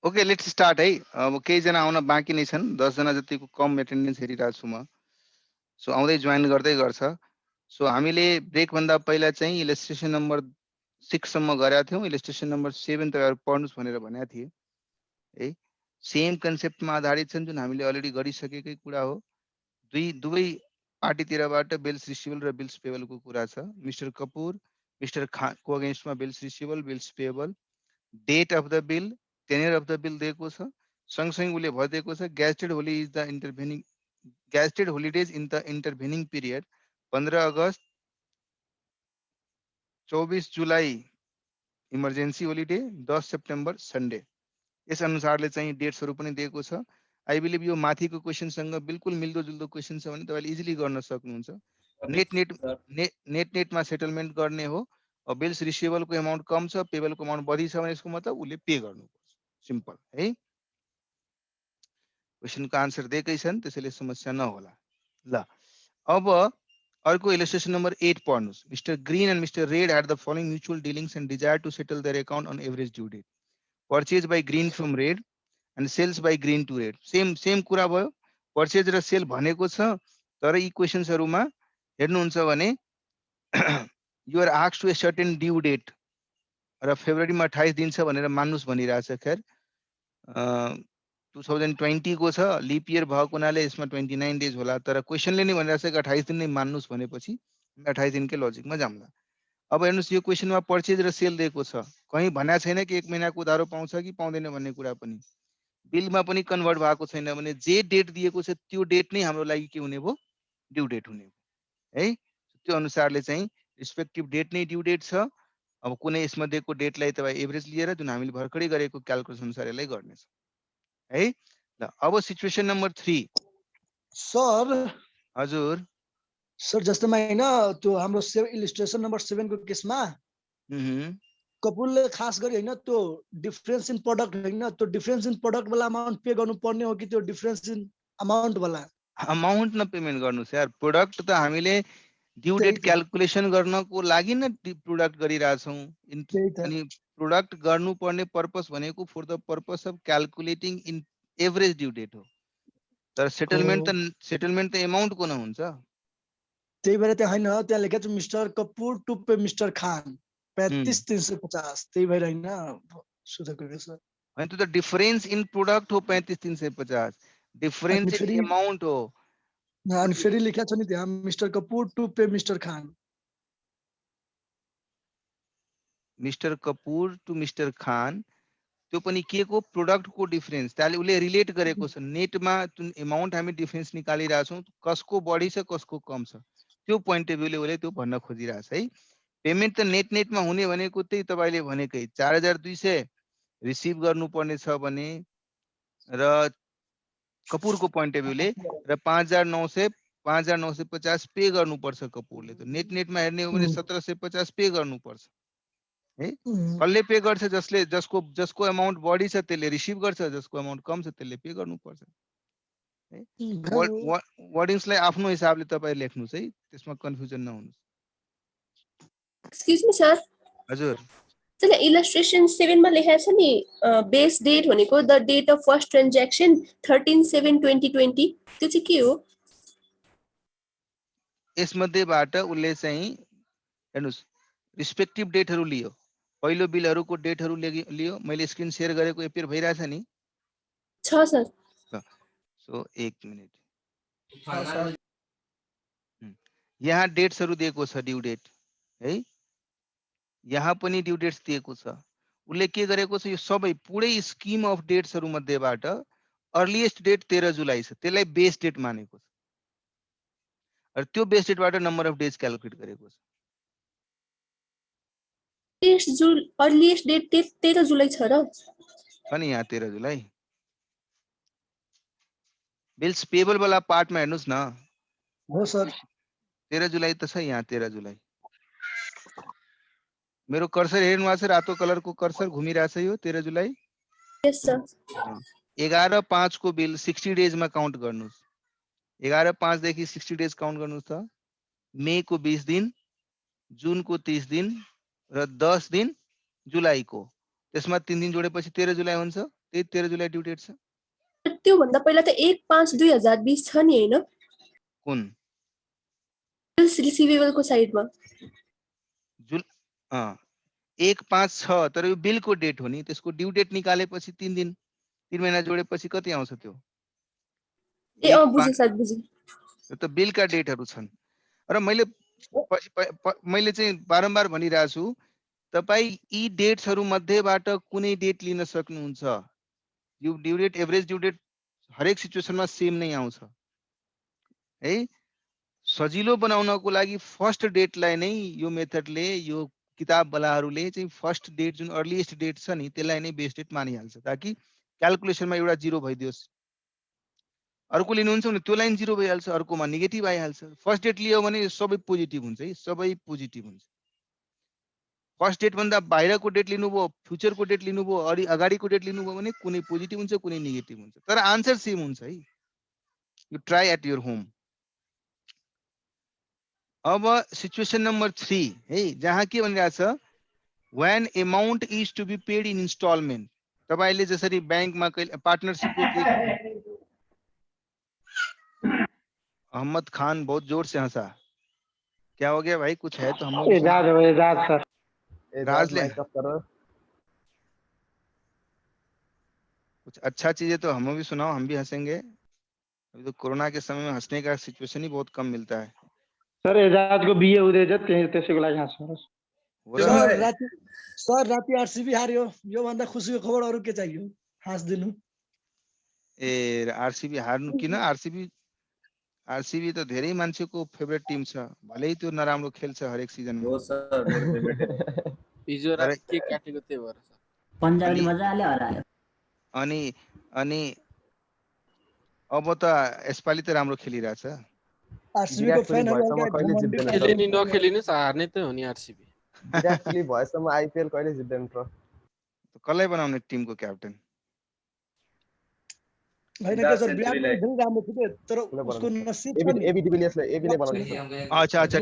Okay let's start है। अब केही जना आउन बाँकी नै छन्, 10 जना जतिको कम एटेन्डेन्स हेरिरहेको छु म। सो आउँदै जोइन गर्दै गर्छ। सो हामीले ब्रेक भन्दा पहिला चाहिँ इलस्ट्रेसन नम्बर 6 सम्म गरेका थियौँ। इलस्ट्रेसन नम्बर 7 तपाईहरु पढ्नुस् भनेर भनेका थिए है। सेम कन्सेप्टमा आधारित छन् जुन हामीले अलरेडी गरिसकेकै कुरा हो। दुवै पार्टीतिरबाट बिल्स रिसिभेबल र बिल्स पेबलको कुरा छ। मिस्टर कपुर मिस्टर खानको अगेन्स्टमा bills receivable bills payable, date of the bill, tenure of the bill दिएको छ। सँगसँगै उसले भनिदिएको छ gazetted holidays in the intervening period 15 August, 24 July emergency holiday, 10 September Sunday. यस अनुसारले चाहिँ डेट्सहरू पनि दिएको छ। आई बिलिभ यो माथिको क्वेसनसँग बिल्कुल मिल्दोजुल्दो क्वेसन छ भने तपाईँले इजिली गर्न सक्नुहुन्छ। नेटमा सेटलमेन्ट गर्ने हो। बिल्स रिसिभेबलको एमाउन्ट कम छ, पेबलको एमाउन्ट बढी छ भने यसको मतलब उसले पे गर्नुपर्छ। सिम्पल है। क्वेसनको आन्सर दिएकै छन् त्यसैले समस्या नहोला। ल अब अर्को इलस्ट्रेसन नम्बर 8 पढ्नुस्। Mister green and mister red had the following mutual dealings and desire to settle their account on average due date. Purchase by green from red and sales by green to red. Same कुरा भयो। Purchase र sale भनेको छ, तर यी क्वेसन्सहरुमा हेर्नुहुन्छ भने you are asked to a certain due date र फेब्रुअरीमा 28 दिन छ भनेर मान्नुस् भनिरहेछ। खेर 2020 को छ, लिप इयर भएको हुनाले यसमा 29 डेज होला, तर क्वेसनले नै भनिरहेछ कि 28 दिन नै मान्नुस् भनेपछि 28 दिनकै लजिकमा जाउँला। अब हेर्नुस् यो क्वेसनमा पर्चेज र सेल दिएको छ, कहीं भनेको छैन कि 1 महिनाको उधारो पाउँछ कि पाउँदैन भन्ने कुरा पनि। बिलमा पनि कन्भर्ट भएको छैन भने जे डेट दिएको छ त्यो डेट नै हाम्रो लागि के हुने भयो, ड्यू डेट हुने भयो है। त्यो अनुसारले चाहिँ रिस्पेक्टिभ डेट नै ड्यू डेट छ। अब कुनै यसमध्येको डेटलाई तपाईँ एभरेज लिएर जुन हामीले भर्खरै गरेको क्याल्कुलेसन अनुसार यसलाई गर्नेछ है। ल अब सिचुएसन नम्बर 3 सर। हजुर सर जस्तोमा हैन त्यो हाम्रो इलिस्ट्रेसन नम्बर 7 को केसमा कपुरले खास गरी हैन त्यो डिफरेन्स इन प्रोडक्ट हैन, त्यो डिफरेन्स इन प्रोडक्ट वाला अमाउन्ट पे गर्नु पर्ने हो कि त्यो डिफरेन्स इन अमाउन्ट वाला अमाउन्ट न पेमेन्ट गर्नुस् यार। प्रोडक्ट त हामीले ड्यू डेट क्याल्कुलेसन गर्नको लागि न प्रोडक्ट गरिरहेछौँ। अनि प्रोडक्ट गर्नुपर्ने पर्पस भनेको for the purpose of calculating in average due date हो। तर सेटलमेन्ट त एमाउन्ट को न हुन्छ। त्यही भएर त्यहाँ हैन त्यहाँ लेखेको छ mister Kapoor to pay mister Khan 35,350। त्यही भएर हैन सोधेको रहेछ। हैन त्यो त डिफरेन्स इन प्रोडक्ट हो 35,350, डिफरेन्स इन एमाउन्ट हो। अनि फेरि लेखेको छ नि त्यहाँ mister Kapoor to pay mister Khan. Mister Kapoor to mister Khan त्यो पनि के को प्रोडक्ट को डिफरेन्स त्यसले उले रिलेट गरेको छ। नेटमा जुन एमाउन्ट हामी डिफरेन्स निकालिरहेछौँ कसको बढी छ कसको कम छ त्यो पोइन्ट अफ भ्यूले उले त्यो भन्न खोजिरहेछ है। पेमेन्ट त नेटमा हुने भनेको त्यही तपाईले भनेकै 4200 रिसिभ गर्नुपर्ने छ भने र कपुरको पोइन्ट अफ भ्यूले र 5,950 पे गर्नुपर्छ कपुरले। त नेटमा हेर्ने हो भने 1,750 पे गर्नुपर्छ है। कसले पे गर्छ? जसको अमाउन्ट बढी छ त्यसले रिसिभ गर्छ, जसको अमाउन्ट कम छ त्यसले पे गर्नुपर्छ है। वर्डिङ्सलाई आफ्नो हिसाबले तपाईं लेख्नुस् है, त्यसमा कन्फ्युजन नहुनुस्। Excuse me sir. हजुर त्यसले इलस्ट्रेसन 7 मा लेखेको छ नि बेस डेट भनेको the date of first transaction 13/7/2020 त्यो चाहिँ के हो? यसमध्येबाट उले चाहिँ हेर्नुस् रिस्पेक्टिभ डेटहरु लियो। पहिलो बिलहरुको डेटहरु लियो। मैले स्क्रिन शेयर गरेको एपियर भइराछ नि? छ सर। So 1 minute. यहाँ डेट्सहरु दिएको छ ड्यू डेट है। यहाँ पनि ड्यू डेट्स दिएको छ। उले के गरेको छ यो सबै पुरै स्किम अफ डेट्सहरु मध्येबाट अर्लिएस्ट डेट 13 जुलाई छ, त्यसलाई बेस डेट मानेको छ। र त्यो बेस डेटबाट नम्बर अफ डेज क्याल्कुलेट गरेको छ। अर्लिएस्ट डेट 13 जुलाई छ र? छ नि यहाँ 13 जुलाई। बिल्स पेबल वाला पार्टमा हेर्नुस् न। हो सर 13 जुलाई त छ यहाँ 13 जुलाई। मेरो कर्सर हेर्नु भएको छ, रातो कलरको कर्सर घुमिरहेछ यो 13 जुलाई। यस सर। 11/5 को बिल 60 डेजमा काउन्ट गर्नुस्। 11/5 देखि 60 डेज काउन्ट गर्नुस् त मे को 20 दिन, जुन को 30 दिन र 10 दिन जुलाई को। त्यसमा 3 दिन जोडेपछि 13 जुलाई हुन्छ। त्यही 13 जुलाई ड्यु डेट छ। त्यो भन्दा पहिला त 1/5/2020 छ नि हैन? कुन बिल्स रिसिभेबल को साइडमा। जुल 1/5 छ, तर यो बिलको डेट हो नि, त्यसको ड्यु डेट निकालेपछि 3 दिन 3 महिना जोडेपछि कति आउँछ त्यो? ए एक बुझे पाँच- सायद बुझे। यो त बिलका डेटहरू छन्। र मैले मैले चाहिँ बारम्बार भनिरहेको छु, तपाईँ यी डेट्सहरू मध्येबाट कुनै डेट लिन सक्नुहुन्छ। यो due date, average due date हरेक सिचुएसनमा सेम नै आउँछ है। सजिलो बनाउनको लागि फर्स्ट डेटलाई नै यो मेथडले, यो किताबवालाहरूले चाहिँ फर्स्ट डेट जुन अर्लिएस्ट डेट छ नि त्यसलाई नै बेस्ट डेट मानिहाल्छ, ताकि क्यालकुलेसनमा एउटा जिरो भइदियोस्। अर्को लिनुहुन्छ भने त्यो लाइन जिरो भइहाल्छ, अर्कोमा नेगेटिभ आइहाल्छ। फर्स्ट डेट लियो भने सबै पोजिटिभ हुन्छ है, सबै पोजिटिभ हुन्छ। फर्स्ट डेट भन्दा बाहिरको डेट लिनुभयो, फ्युचरको डेट लिनुभयो, अगाडिको डेट लिनुभयो भने कुनै पोजिटिभ हुन्छ, कुनै नेगेटिभ हुन्छ, तर आन्सर सेम हुन्छ है। You try at your home. अब सिचुएसन नम्बर 3 है, जहाँ के भनिरहेछ, when amount is to be paid in instalment. तपाईले जसरी बैंकमा पार्टनरशिपको केस, अहमद खान बहुत जोर से हंसा, क्या हो गया भाई? कुछ है तो हम लोग एजाज हो, एजाज सर। राज ले माइक अप करो। कुछ अच्छा चीज है तो हमें भी सुनाओ, हम भी हंसेंगे। अभी तो कोरोना के समय में हंसने का सिचुएशन ही बहुत कम मिलता है। सर एजाज को बिए हुँदैछ, त्यसैको लागि हाँस्नु। हो रहा है। सर राति आरसीबी हार्यो, यो भन्दा खुसीको खबर अरु के चाहियो? हाँस्दिनु। ए आरसीबी हार्नु किन? आरसीबी त धेरै मान्छेको फेभरेट टिम छ, भलै त्यो नराम्रो खेल्छ हरेक सिजनमा। हो सर, मेरो फेभरेट। हिजो राति के काटेको त्यही भएर सर। पन्जाबले मजाले हरायो। अनि अब त यसपालि त राम्रो खेलिरहेछ। आरसीबी को फ्यानहरु भएसम्म कहिले जित्दैन सर? खेलिने नखेलिने हार्ने त हो नि आरसीबी। विराट कोहली भएसम्म आईपीएल कहिले जित्दैन प्रो? कसलाई बनाउने टिमको क्याप्टेन? हैन के सर, विराट कोहली धेरै राम्रो थियो के, तर उसको नसिब छ नि। एबी डिभिलियर्सले एबीले बनाउने सर। अच्छा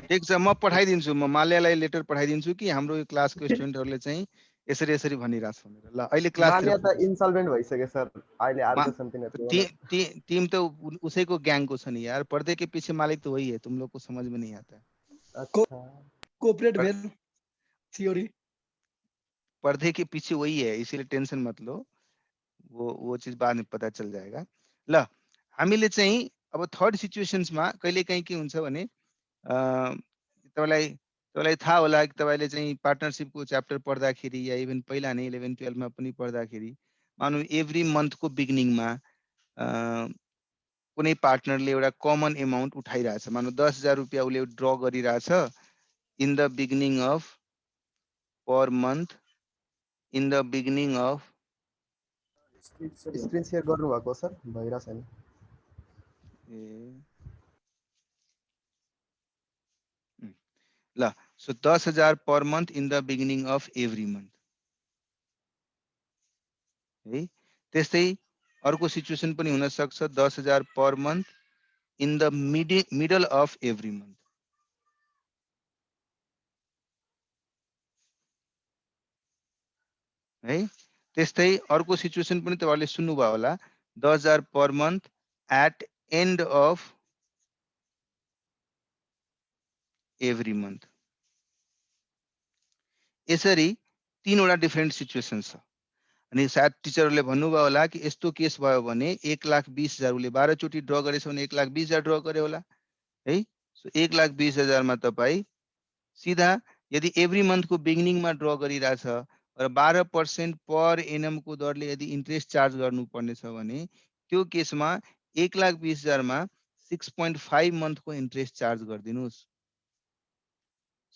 ठिक छ, म पठाइदिन्छु, म माल्यालाई लेटर पठाइदिन्छु कि हाम्रो यो क्लासको स्टुडेन्टहरूले चाहिँ यसरी भनिरहेछ भनेर। ल अहिले क्लास माल्या त इन्सल्भेन्ट भइसक्यो सर, अहिले अर्को छन् तिनीहरु। टीम तो उसी को गैंग को छनी यार, पर्दे के पीछे मालिक तो वही है, तुम लोग को समझ में नहीं आता है। अच्छा, कोऑपरेट वेल थ्योरी, पर्दे के पीछे वही है, इसीलिए टेंशन मत लो, वो चीज बाद में पता चल जाएगा। ल हामीले चाहिँ अब थर्ड सिचुएशन्समा कहिले काहीँ के हुन्छ भने तपाईलाई थाहा होला कि तपाईले चाहिँ पार्टनरशिपको च्याप्टर पढ्दाखेरि या इभन पहिला नै 11 12 मा पनि पढ्दाखेरि मानौ एभ्री मन्थको बिगिनिङमा कुनै पार्टनरले एउटा कमन अमाउन्ट उठाइरहेछ, मानौ 10,000 रुपैयाँ उसले ड्र गरिरहेछ in the beginning of per month, in the beginning of. Screen share गर्नु भएको सर? भइरा छैन। ल so 10,000 per month in the beginning of every month है। त्यस्तै अर्को सिचुएसन पनि हुन सक्छ 10,000 per month in the middle of every month है। त्यस्तै अर्को सिचुएसन पनि तपाईहरुले सुन्नुभयो होला 10,000 per month at end of every month. यसरी तीनवटा डिफरेन्ट सिचुएसन छ। अनि सायद टिचरहरूले भन्नुभयो होला कि यस्तो केस भयो भने 1,20,000 उसले 12 चोटि ड्र गरेछ भने 1,20,000 ड्र गर्यो होला है। सो 1,20,000 मा तपाई सीधा यदि एभ्री मन्थको बिगिनिङमा ड्र गरिरहेछ र 12% पर एनम को दरले यदि इन्ट्रेस्ट चार्ज गर्नुपर्ने छ भने त्यो केसमा 1,20,000 मा 6.5 मन्थको इन्ट्रेस्ट चार्ज गरिदिनुस्।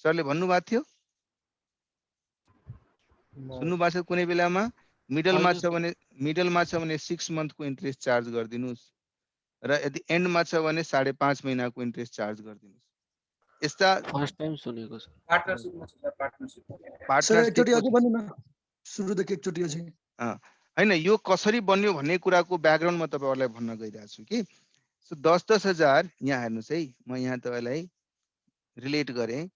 सरले भन्नुभएको थियो, सुन्नुभएको छ कुनै बेलामा? मिडलमा छ भने 6 मन्थको इन्ट्रेस्ट चार्ज गरिदिनुस् र यदि एन्डमा छ भने 5.5 महिनाको इन्ट्रेस्ट चार्ज गरिदिनुस्। यस्ता फर्स्ट टाइम सुनेको छ। सर एकचोटी अझै भन्नु न, सुरुदेखि एकचोटी अझै। हैन, यो कसरी बन्यो भन्ने कुराको ब्याकग्राउन्ड म तपाईहरुलाई भन्न गइरहेको छु कि सो 10,000 यहाँ हेर्नुस् है, म यहाँ तपाईलाई रिलेट गरे।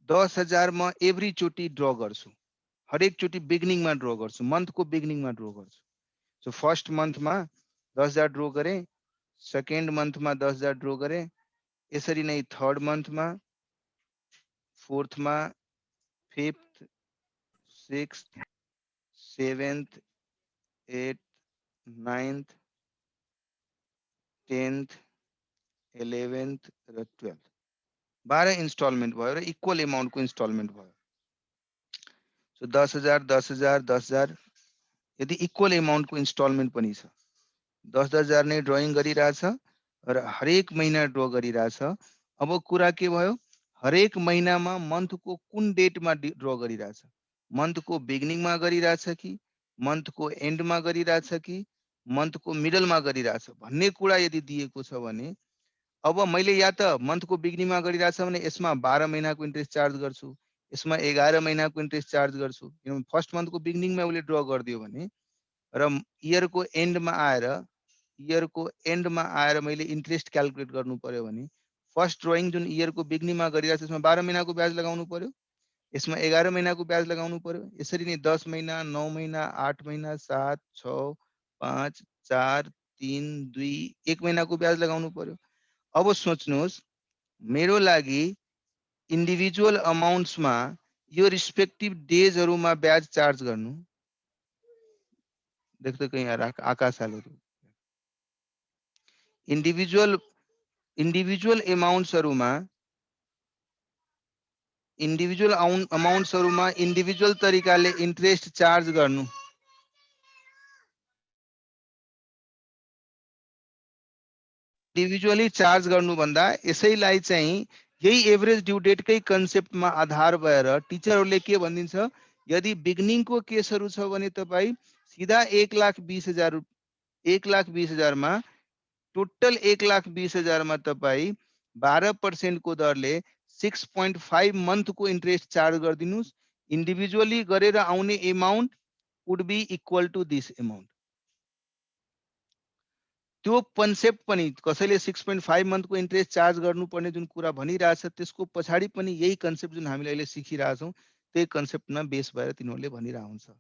10,000 म एभ्री चोटि ड्र गर्छु, हरेक चोटि बिगिनिङमा ड्र गर्छु, मन्थको बिगिनिङमा ड्र गर्छु। सो फर्स्ट मन्थमा 10,000 ड्र गरेँ, सेकेन्ड मन्थमा 10,000 ड्र गरेँ, यसरी नै थर्ड मन्थमा, फोर्थमा, fifth, sixth, seventh, eighth, ninth, 10th, 11th र 12th 12 इन्स्टलमेन्ट भयो र इक्वल एमाउन्टको इन्स्टलमेन्ट भयो। सो 10,000 10,000 10,000 यदि इक्वल एमाउन्टको इन्स्टलमेन्ट पनि छ, 10,000 नै ड्रइङ गरिरहेछ र हरेक महिना ड्र गरिरहेछ। अब कुरा के भयो, हरेक महिनामा मन्थको कुन डेटमा ड्र गरिरहेछ, मन्थको बिगिनिङमा गरिरहेछ कि मन्थको एन्डमा गरिरहेछ कि मन्थको मिडलमा गरिरहेछ भन्ने कुरा यदि दिएको छ भने, अब मैले या त मन्थको बिगिनिङमा गरिरहेछ भने यसमा 12 महिनाको इन्ट्रेस्ट चार्ज गर्छु, यसमा 11 महिनाको इन्ट्रेस्ट चार्ज गर्छु। किनभने फर्स्ट मन्थको बिगिनिङमा उसले ड्र गरिदियो भने र इयरको एन्डमा आएर मैले इन्ट्रेस्ट क्यालकुलेट गर्नु पर्यो भने फर्स्ट ड्रइङ जुन इयरको बिगिनिङमा गरिरहेछ यसमा 12 महिनाको ब्याज लगाउनु पर्यो, यसमा 11 महिनाको ब्याज लगाउनु पर्यो। यसरी नै 10 महिना, 9 महिना, 8 महिना, 7, 6, 5, 4, 3, 2, 1 महिनाको ब्याज लगाउनु पर्यो। अब सोच्नुहोस्, मेरो लागि इन्डिभिजुअल अमाउन्ट्समा यो रिस्पेक्टिभ डेजहरूमा ब्याज चार्ज गर्नु, देख्दै कहीँ आकाश हालेको इन्डिभिजुअल अमाउन्ट्सहरूमा इन्डिभिजुअल तरिकाले इन्ट्रेस्ट चार्ज गर्नु, इन्डिभिजुअली चार्ज गर्नुभन्दा यसैलाई चाहिँ यही एभरेज ड्यू डेटकै कन्सेप्टमा आधार भएर टिचरहरूले के भनिदिन्छ, यदि बिगिनिङको केसहरू छ भने तपाईँ सिधा 1,20,000 मा टोटल 1,20,000 मा तपाईँ 12% को दरले 6.5 मन्थको इन्ट्रेस्ट चार्ज गरिदिनुस्। इन्डिभिजुअली गरेर आउने amount would be equal to this amount. त्यो कन्सेप्ट पनि कसैले 6.5 मन्थको इन्ट्रेस्ट चार्ज गर्नुपर्ने जुन कुरा भनिरहेछ त्यसको पछाडि पनि यही कन्सेप्ट जुन हामीले अहिले सिकिरहेछौँ त्यही कन्सेप्टमा बेस भएर तिनीहरूले भनिरहेको हुन्छ है।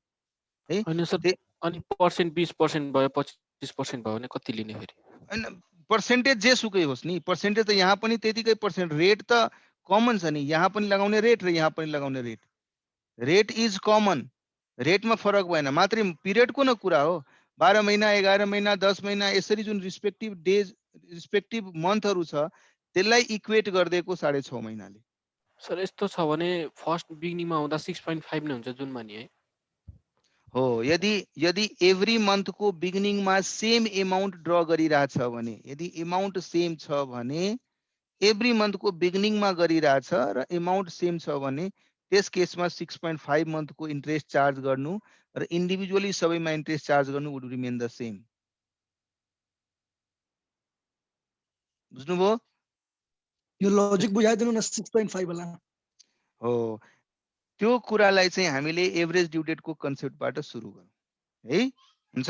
होइन सर, अनि पर्सेन्ट 20% भयो 25% भयो भने कति लिने फेरि? होइन, पर्सेन्टेज जेसुकै होस् नि, पर्सेन्टेज त यहाँ पनि त्यतिकै पर्सेन्ट, रेट त कमन छ नि, यहाँ पनि लगाउने रेट र यहाँ पनि लगाउने रेट, रेट इज कमन, रेटमा फरक भएन, मात्रै पिरियडको न कुरा हो। 12 महिना, 11 महिना, 10 महिना यसरी जुन रिस्पेक्टिभ डेज रिस्पेक्टिभ मन्थहरू छ त्यसलाई इक्वेट गरिदिएको 6.5 महिनाले। सर यस्तो छ भने फर्स्ट बिगिनिङमा हुँदा 6.5 नै हुन्छ जुनमा नि है? हो, यदि एभ्री मन्थको बिगिनिङमा सेम एमाउन्ट ड्र गरिरहेछ भने, यदि एमाउन्ट सेम छ भने, एभ्री मन्थको बिगिनिङमा गरिरहेछ र एमाउन्ट सेम छ भने त्यस केसमा 6.5 मन्थको इन्ट्रेस्ट चार्ज गर्नु र इन्डिभिजुअली सबैमा इन्ट्रेस्ट चार्ज गर्नु वुड रिमेन द सेम। बुझ्नुभयो? यो लजिक बुझाइदिनु न 6.5 वाला। हो, त्यो कुरालाई चाहिँ हामीले एभरेज ड्यू डेटको कन्सेप्टबाट सुरु गरौँ है। हुन्छ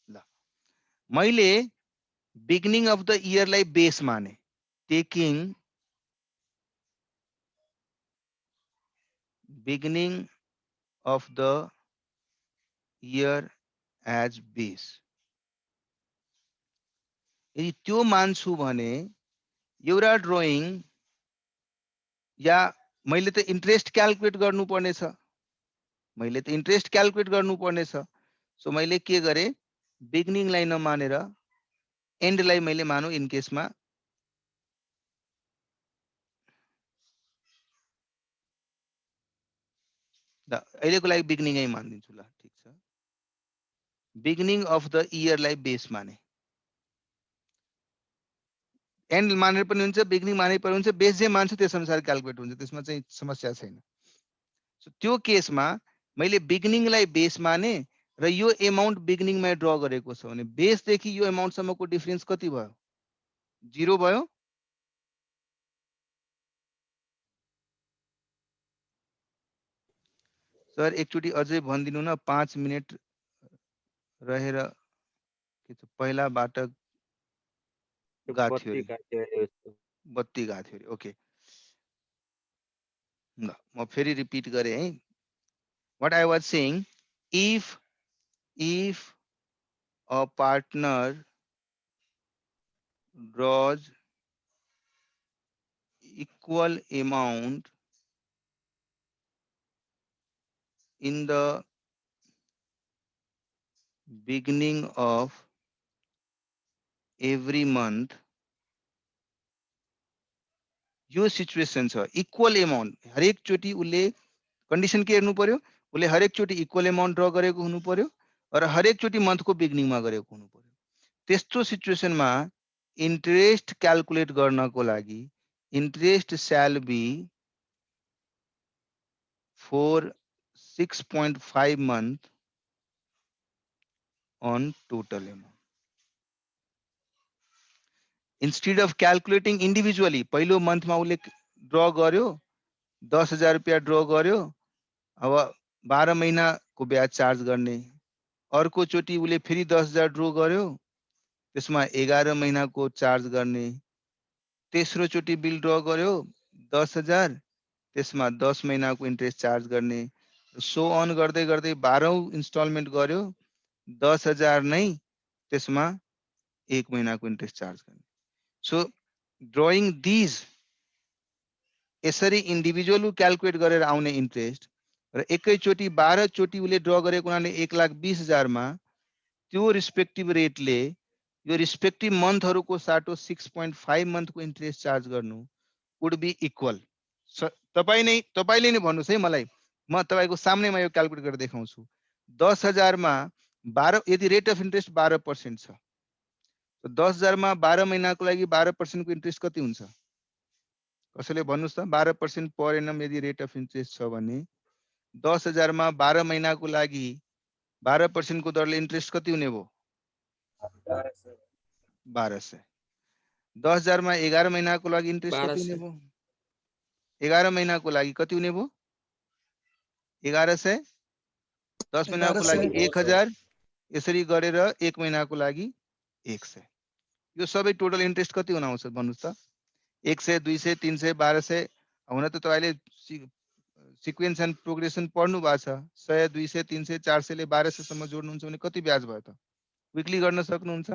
ल, मैले बिगिनिङ अफ द इयरलाई बेस माने, taking beginning of the year as base. यदि त्यो मान्छु भने एउटा ड्रइङ या मैले त इन्ट्रेस्ट क्यालकुलेट गर्नुपर्नेछ, सो मैले के गरेँ, बिगिनिङलाई नमानेर एन्डलाई मैले मानौँ इन केसमा ल, अहिलेको लागि बिगिनिङै मानिदिन्छु ल, ठिक छ। बिगिनिङ अफ द इयरलाई बेस माने, एन्ड मानेर पनि हुन्छ, बिगिनिङ माने पनि हुन्छ, बेस जे मान्छु त्यस अनुसार क्यालकुलेट हुन्छ, त्यसमा चाहिँ समस्या छैन। सो त्यो केसमा मैले बिगिनिङलाई बेस माने र यो एमाउन्ट बिगिनिङमा ड्र गरेको छ भने बेसदेखि यो एमाउन्टसम्मको डिफरेन्स कति भयो? 0 भयो। सर एकचोटि अझै भनिदिनु न, 5 मिनट रहेर के छ, पहिलाबाट गएको थियो अरे, बत्ती गएको थियो अरे। ओके ल, म फेरि रिपिट गरेँ है। what I was saying, if a partner draws equal amount in the beginning of every month, यो सिचुएसन छ इक्वल एमाउन्ट हरेक चोटी उसले कन्डिसन के हेर्नु पर्यो उसले हरेक चोटी इक्वल एमाउन्ट ड्र गरेको हुनु पर्यो र हरेक चोटी मन्थको बिगिनिङमा गरेको हुनु पर्यो त्यस्तो सिचुएसनमा इन्ट्रेस्ट क्याल्कुलेट गर्नको लागि interest shall be for 6.5 month on total amount. Instead of calculating individually, पहिलो मन्थमा उसले ड्र गर्यो 10,000 रुपैयाँ ड्र गर्यो अब 12 महिनाको ब्याज चार्ज गर्ने अर्को चोटी उसले फेरि 10,000 ड्र गर्यो त्यसमा 11 महिनाको चार्ज गर्ने तेस्रो चोटी बिल ड्र गर्यो 10,000 त्यसमा 10 महिनाको इन्ट्रेस्ट चार्ज गर्ने सो अन गर्दै गर्दै 12औं इन्स्टलमेन्ट गर्यो 10,000 नै त्यसमा 1 महिनाको इन्ट्रेस्ट चार्ज गर्ने सो ड्रइङ दिज यसरी इन्डिभिजुअल क्याल्कुलेट गरेर आउने इन्ट्रेस्ट र एकैचोटी 12 चोटी उसले ड्र गरेको हुनाले 1,20,000 मा त्यो रिस्पेक्टिभ रेटले यो रिस्पेक्टिभ मन्थहरुको साटो 6.5 मन्थको इन्ट्रेस्ट चार्ज गर्नु वुड बी इक्वल तपाईले नै भन्नुस् है मलाई म तपाईको सामनेमा यो क्याल्कुलेट गरेर देखाउँछु 10,000 मा 12 यदि रेट अफ इन्ट्रेस्ट 12% छ 10,000 मा 12 महिनाको लागि 12% को इन्ट्रेस्ट कति हुन्छ कसैले भन्नुस् त 12% पर एनम यदि रेट अफ इन्ट्रेस्ट छ भने 10,000 मा 12 महिनाको लागि 12% को दरले इन्ट्रेस्ट कति हुने भो 1200 10,000 मा 11 महिनाको लागि इन्ट्रेस्ट कति हुने भो 11 महिनाको लागि कति हुने भो 1100 10 महिनाको लागि 1000 यसरी गरेर 1 महिनाको लागि 100 यो सबै टोटल इन्ट्रेस्ट कति हुन आउँछ भन्नुस् त 100 200 300 1200 हुन त तपाईले सिक्वेन्स एन्ड प्रोग्रेसन पढ्नु भएको छ 100 200 300 400 ले 1200 सम्म जोड्नुहुन्छ भने कति ब्याज भयो त क्विकली गर्न सक्नुहुन्छ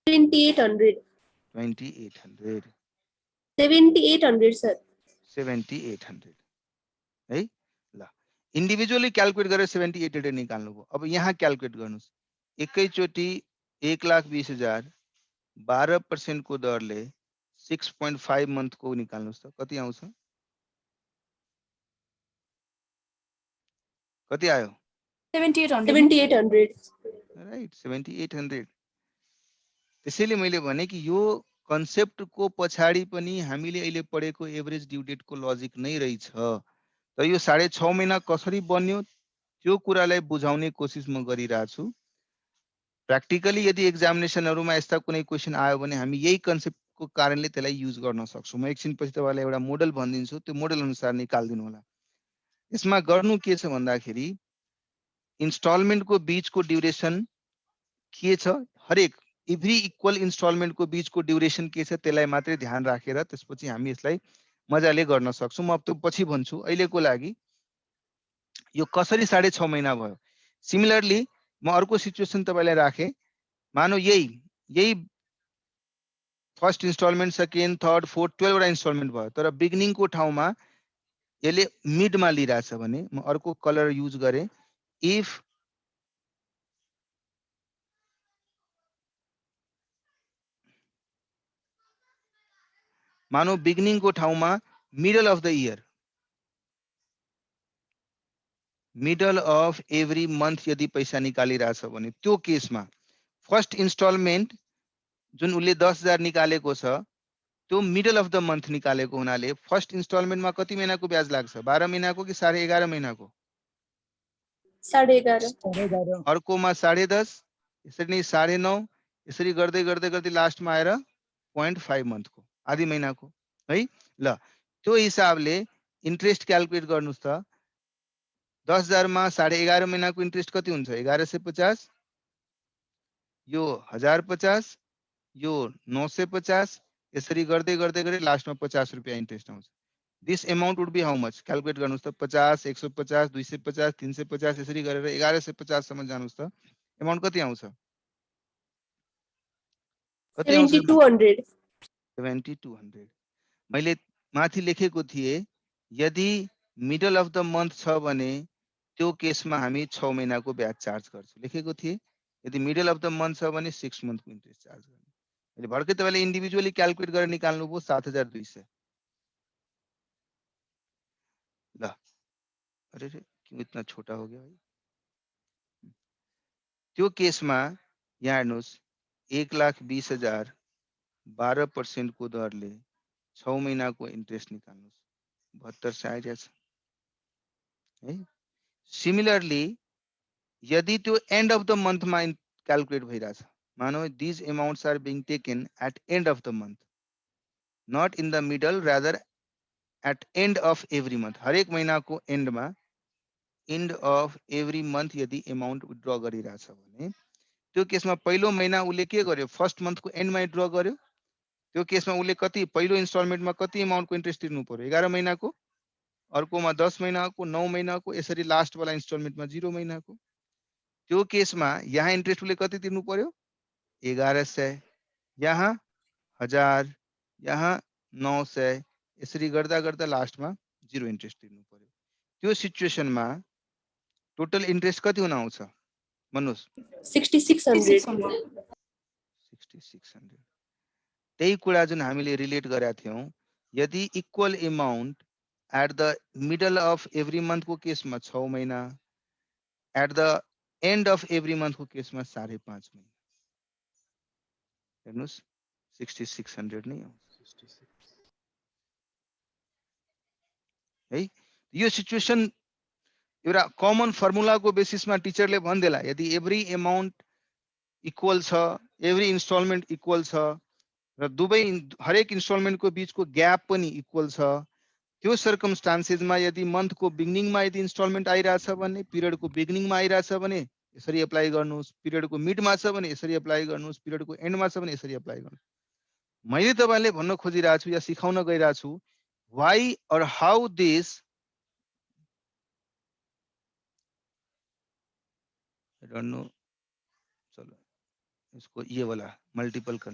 2800 7800 सर 7800 है ल इन्डिभिजुअली क्याल्कुलेट गरेर 7800 निकाल्नु भयो अब यहाँ क्याल्कुलेट गर्नुस् एकैचोटी 1,20,000 12% को दरले 6.5 मन्थ को निकाल्नुस् त कति आउँछ कति आयो 7800 राइट 7800 त्यसैले मैले भने कि यो कन्सेप्ट को पछाडी पनि हामीले अहिले पढेको एभरेज ड्यू डेट को लजिक नै रहेछ त यो 6.5 महिना कसरी बन्यो त्यो कुरालाई बुझाउने कोसिस म गरिरहेको छु प्र्याक्टिकली यदि एक्जामिनेसनहरुमा यस्ता कुनै क्वेशन आयो भने हामी यही कन्सेप्ट को कारणले त्यसलाई युज गर्न सक्छौं म एकछिन पछि तपाईलाई एउटा मोडल भनिदिन्छु त्यो मोडल अनुसार निकाल्दिनु होला यसमा गर्नु के छ भन्दाखेरि इन्स्टलमेन्ट को बीच को ड्युरेसन के छ हरेक एभ्री इक्वल इन्स्टलमेन्ट को बीच को ड्युरेसन के छ त्यसलाई मात्रै ध्यान राखेर त्यसपछि हामी यसलाई मजाले गर्न सक्छौं म त्यो पछि भन्छु अहिलेको लागि यो कसरी 6.5 महिना भयो सिमिलरली म अर्को सिचुएसन तपाईलाई राखे मानौ यही first instalment second third fourth 12 वटा इन्स्टलमेन्ट भयो तर बिगिनिङ को ठाउँमा यसले मिडमा लिइराछ भने म अर्को कलर युज गरे इफ मानौ बिगिनिङ को ठाउँमा middle of the year middle of every month यदि पैसा निकालिरहेछ भने त्यो केसमा फर्स्ट इन्स्टलमेन्ट जुन उसले 10,000 निकालेको छ त्यो मिडल अफ द मन्थ निकालेको हुनाले फर्स्ट इन्स्टलमेन्टमा कति महिनाको ब्याज लाग्छ 12 महिनाको कि 11.5 महिनाको 11.5 अर्कोमा 10.5 यसरी नै 9.5 यसरी गर्दै गर्दै गर्दै लास्टमा आएर 0.5 मन्थको आधी महिनाको है ल त्यो हिसाबले इन्ट्रेस्ट क्याल्कुलेट गर्नुस् त 10,000 मा 11.5 महिनाको इन्ट्रेस्ट कति हुन्छ 1150 यो 1050 यो 950 यसरी गर्दै गर्दै गर्दै लास्टमा 50 रुपैयाँ इन्ट्रेस्ट आउँछ this amount would be how much calculate गर्नुस् त 50 150 250 350 यसरी गरेर 1150 सम्म जानुस् त अमाउन्ट कति आउँछ कति आउँछ 7200 7200 मैले माथि लेखेको थिए यदि मिडल अफ द मन्थ छ भने त्यो केसमा हामी 6 महिनाको ब्याज चार्ज गर्छौं लेखेको थिए यदि मिडल अफ द मन्थ छ भने 6 मन्थको इन्ट्रेस्ट चार्ज गर्ने मैले भर्खर तपाईले इन्डिभिजुअली क्याल्कुलेट गरेर निकाल्नु भयो 7200 ल अरे रे क्यों इतना छोटा हो गया भाई त्यो केसमा यहाँ हेर्नुस् 1,20,000 12% को दरले 6 महिनाको इन्ट्रेस्ट निकाल्नुस् 72 आइरहेछ है सिमिलरली यदि त्यो एन्ड अफ द मन्थमा क्याल्कुलेट भइरहेछ मानौ these amounts are being taken at end of the month not in the middle rather at end of every month हरेक महिनाको एन्डमा end of every month यदि अमाउन्ट विथड्र गरिरहेछ भने त्यो केसमा पहिलो महिना उले के गर्यो फर्स्ट मन्थको एन्डमा विथड्र गर्यो त्यो केसमा उले कति पहिलो इन्स्टलमेन्टमा कति अमाउन्टको इन्ट्रेस्ट तिर्नु पर्यो 11 महिनाको अर्कोमा 10 महिनाको 9 महिनाको यसरी लास्ट वाला इन्स्टलमेन्टमा 0 महिनाको त्यो केसमा यहाँ इन्ट्रेस्ट उले कति तिर्नु पर्यो 1100 यहाँ 1000 यहाँ 900 यसरी गर्दा गर्दा लास्टमा 0 इन्ट्रेस्ट तिर्नु पर्यो त्यो सिचुएसनमा टोटल इन्ट्रेस्ट कति हुन आउँछ भन्नुस् 6600 6600 त्यही कुरा जुन हामीले रिलेट गरेका थियौं यदि equal amount at the middle of every month को केसमा 6 महिना at the end of every month को केसमा 5.5 महिना हेर्नुस् 6600 नै आउँछ है यो सिचुएसन एउटा कमन फर्मुलाको बेसिसमा टिचरले भन्देला यदि एभ्री अमाउन्ट इक्वल छ एभ्री इन्स्टलमेन्ट इक्वल छ र दुवै हरेक इन्स्टलमेन्टको बीचको ग्याप पनि इक्वल छ त्यो सर्कमस्टान्सेसमा यदि मन्थको बिगिनिङमा यदि इन्स्टलमेन्ट आइराछ भने पिरियडको बिगिनिङमा आइराछ भने यसरी अप्लाई गर्नुस् पिरियडको मिडमा छ भने यसरी अप्लाई गर्नुस् पिरियडको एन्डमा छ भने यसरी अप्लाई गर्नुस् मैले तपाईलाई भन्न खोजिरहेको छु या सिकाउन गइरहेको छु व्हाई और हाउ दिस चलो इसको ये वाला मल्टिपल कर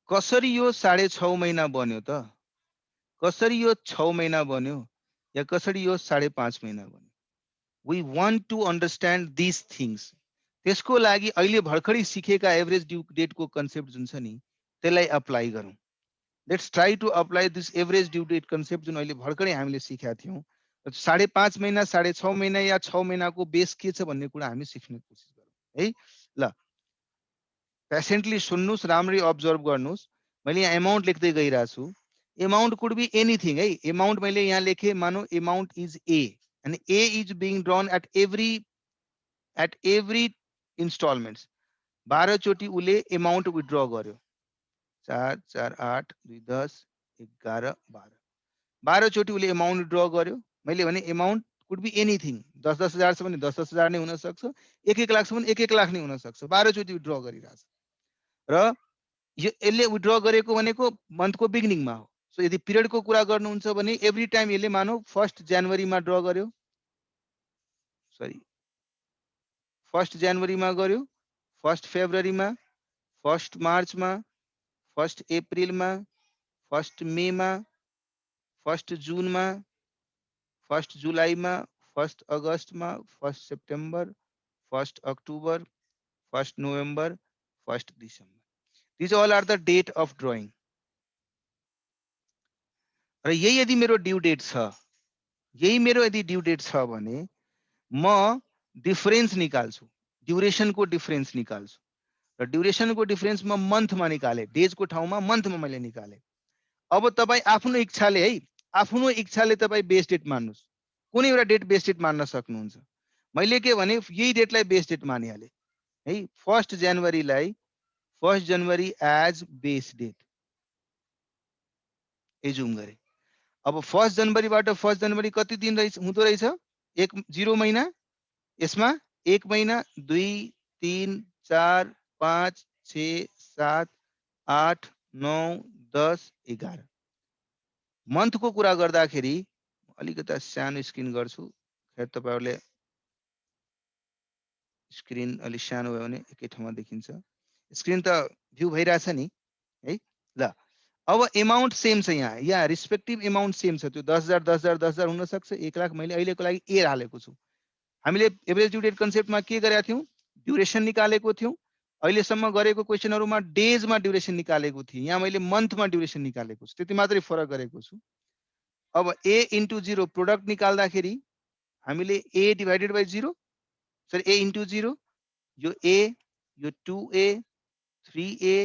कसरी यो 6.5 महिना बन्यो त कसरी यो 6 महिना बन्यो या कसरी यो 5.5 महिना बन्यो we want to understand this things त्यसको लागि अहिले भर्खरै सिकेका एभरेज ड्यू डेट को कन्सेप्ट जुन छ नि त्यसलाई अप्लाई गरौँ let's try to apply this average due date concept जुन अहिले भर्खरै हामीले सिकेका थियौं 5.5 महिना 6.5 महिना या 6 महिनाको बेस के छ भन्ने कुरा हामी सिक्ने कोसिस गरौँ है ल पेशेन्टली सुन्नुस् राम्ररी अब्जर्भ गर्नुस् मैले यहाँ अमाउन्ट लेख्दै गइरहेको छु अमाउन्ट कुड बी एनीथिङ है अमाउन्ट मैले यहाँ लेखे मानौ amount is A and A is being drawn at every instalments 12 चोटी उले अमाउन्ट विथड्र गर्यो 4 4 8 2 10 11 12 12 चोटी उले अमाउन्ट विथड्र गर्यो मैले भने अमाउन्ट कुड बी एनीथिङ 10,000 छ भने 10,000 नै हुन सक्छ 1 लाख छ भने 1 लाख नै हुन सक्छ 12 चोटी विथड्र गरिरहेछ र यो यसले विथड्र गरेको भनेको मन्थको बिगिनिङमा हो सो यदि पिरियडको कुरा गर्नुहुन्छ भने एभ्री टाइम यसले मानौ 1 जनवरीमा ड्र गर्यो सरी 1 जनवरीमा गर्यो 1 फेब्रुअरीमा 1 मार्चमा 1 अप्रिलमा 1 मेमा 1 जुनमा 1 जुलाईमा 1 अगस्तमा 1 September 1 October 1 November 1 December These all are the date of drawing. र यही यदि मेरो ड्यू डेट छ यही मेरो यदि ड्यू डेट छ भने म डिफरेन्स निकाल्छु ड्युरेसनको डिफरेन्स निकाल्छु र ड्युरेसनको डिफरेन्स म मन्थमा निकाले डेजको ठाउँमा मन्थमा मैले निकाले अब तपाई आफ्नो इच्छाले है आफ्नो इच्छाले तपाई बेस डेट मान्नुस् कुनै एउटा डेट बेस डेट मान्न सक्नुहुन्छ मैले के भने यही डेटलाई बेस डेट मानिहाले है 1 जनवरीलाई 1 जनवरी एज बेस डेट एजुम गरे अब 1 जनवरीबाट 1 जनवरी कति दिन हुँदो रहेछ 0 महिना यसमा 1 महिना 2 3 4 5 6 7 8 9 10 11 मन्थको कुरा गर्दाखेरि अलिकता सानो स्क्रिन गर्छु, खैर तपाईहरुले स्क्रिन अलि सानो भयो भने एकै ठाउँमा देखिन्छ। स्क्रिन त भ्यू भइरहेछ नि है। ल अब अमाउन्ट सेम छ यहाँ रिस्पेक्टिभ अमाउन्ट सेम छ, त्यो 10,000 10,000 10,000 हुन सक्छ, 1 लाख मैले अहिलेको लागि ए हालेको छु। हामीले एभरेज ड्यू डेट कन्सेप्टमा के गरेका थियौं, ड्युरेसन निकालेको थियौं। अहिलेसम्म गरेको क्वेशनहरुमा डेजमा ड्युरेसन निकालेको थिएँ, यहाँ मैले मन्थमा ड्युरेसन निकालेको छु, त्यति मात्रै फरक गरेको छु। अब ए इन्टु 0 प्रोडक्ट निकाल्दाखेरि हामीले A divided by 0 sorry A into 0, यो ए, यो 2a 3a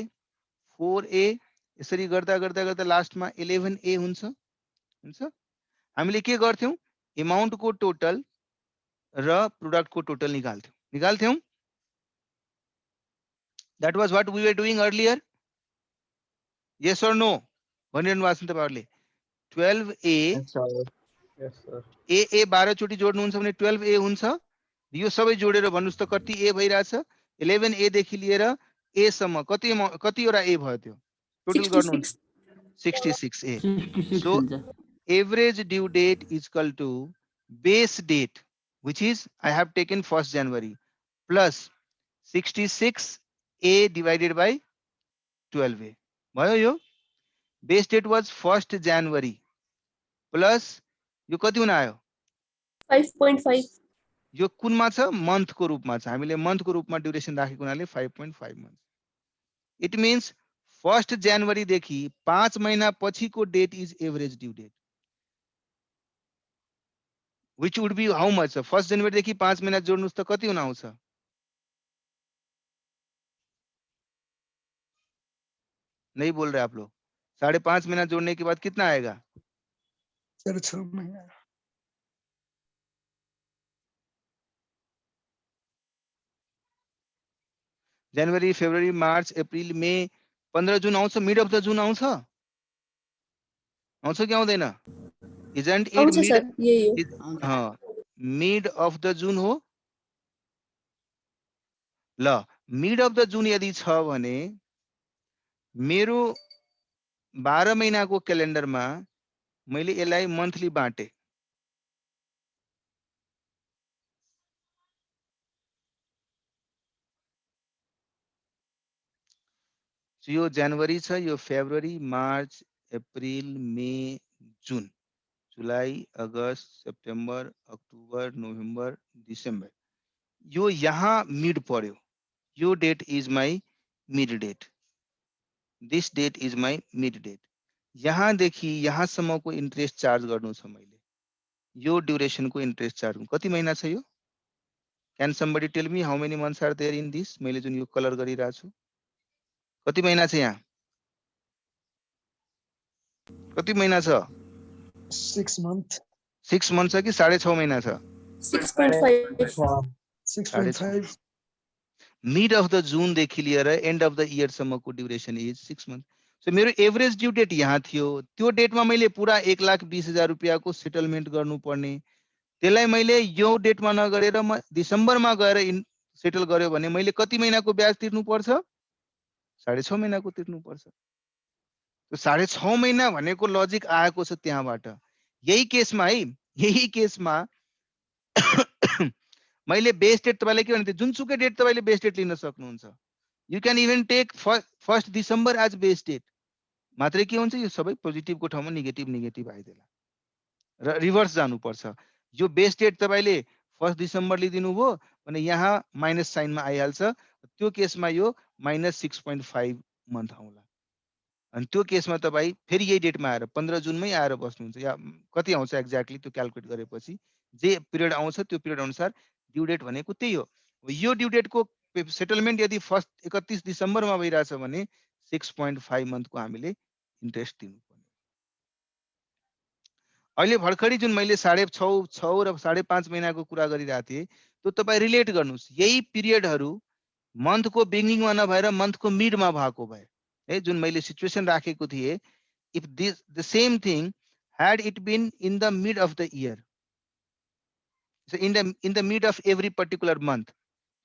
4a यसरी गर्दा गर्दा गर्दा लास्टमा 11a हुन्छ। हामीले के गर्थ्यौं, अमाउन्टको टोटल र प्रोडक्टको total निकाल्थ्यौं। That was what we were doing earlier. Yes or no? भनिरहनु भएको छ नि तपाईहरुले। 12a Yes, sir. a 12 चोटी जोड्नुहुन्छ भने 12a हुन्छ। यो सबै जोडेर भन्नुस् त कति a भइराछ, 11a देखि लिएर a सम्म कतिवटा a भयो त्यो टोटल गर्नुहुन्छ 66a. 66 So हुन्छ average due date is equal to base date, which is I have taken 1st January plus 66a divided by 12a. भयो यो base date was 1st January plus यो कति हुन आयो 5.5 यो कुनमा छ मन्थको रूपमा छ, हामीले मन्थको रूपमा ड्युरेसन राखेको हुनाले 5.5 month. It means 1st January देखि 5 महिना पछिको date is average due date, which would be how much? 1st January देखि 5 महिना जोड्नुस् त कति हुन आउँछ, नहीं बोल रहे आप लोग। 5.5 महीना जोड़ने के बाद कितना आएगा, 6 महीना। जनवरी फेब्रुअरी मार्च अप्रिल मे 15 जून आउँछ, मिड अफ द जून आउँछ कि आउँदैन? इजन्ट इट आउँछ मिड? सर, यही हो। हाँ मिड अफ द जून हो। ल मिड अफ द जून यदि छ भने मेरो 12 महिनाको क्यालेन्डरमा मैले यसलाई मन्थली बाँटे। यो जनवरी छ, यो February March April May June जुलाई अगस्त सेप्टेम्बर अक्टोबर नोभेम्बर डिसेम्बर, यो यहाँ मिड पर्यो। यो date is my mid date, this date is my mid date. यहाँदेखि यहाँसम्मको इन्ट्रेस्ट चार्ज गर्नु छ मैले, यो ड्युरेसनको इन्ट्रेस्ट चार्ज कति महिना छ यो? Can somebody tell me how many months are there in this? मैले जुन यो कलर गरिरहेको छु कति महिना छ यहाँ, कति महिना छ? 6 month 6 मन्थ छ कि 6.5 महिना छ? 6.5 6.5 मिड अफ द जून देखि लिएर एन्ड अफ द इयर सम्मको ड्युरेसन इज 6 मन्थ। सो मेरो एभरेज ड्यू डेट यहाँ थियो, त्यो डेटमा मैले पुरा 1,20,000 रुपियाँको सेटलमेन्ट गर्नुपर्ने, त्यसलाई मैले यो डेटमा नगरेर म डिसेम्बरमा गएर सेटल गर्यो भने मैले कति महिनाको ब्याज तिर्नुपर्छ? 6.5 महिनाको तिर्नुपर्छ। तो 6.5 महिना भनेको लजिक आएको छ त्यहाँबाट। यही केसमा मैले बेस डेट तपाईलाई के भन्थे, जुनसुकै डेट तपाईले बेस डेट लिन सक्नुहुन्छ। You can even take 1st December as base date, मात्रै के हुन्छ यो सबै पोजिटिभको ठाउँमा नेगेटिभ आइदेला र रिभर्स जानुपर्छ। यो बेस डेट तपाईले 1st डिसेम्बर लिदिनु भयो भने यहाँ माइनस साइनमा आइहाल्छ, त्यो केसमा यो -6.5 मन्थ आउला। अनि त्यो केसमा तपाई फेरि यही डेटमा आएर 15 जुनमै आएर बस्नुहुन्छ, या कति आउँछ एक्ज्याक्टली त्यो क्याल्कुलेट गरेपछि जे पिरियड आउँछ त्यो पिरियड अनुसार ड्यू डेट भनेको त्यही हो। यो ड्यू डेटको सेटलमेन्ट यदि 31 डिसेम्बरमा भइरहेछ भने 6.5 मन्थको हामीले इन्ट्रेस्ट दिनुपर्ने। अहिले भर्खरै जुन मैले 6.5 र 5.5 महिनाको कुरा गरिरहेको थिएँ त्यो तपाई रिलेट गर्नुस्। यही पिरियडहरु मन्थको बिगिनिङमा नभएर मन्थको मिडमा भएको भए है, जुन मैले सिचुएसन राखेको थिएँ, if this the same thing had it been in the mid of the year, so in the mid of every particular month,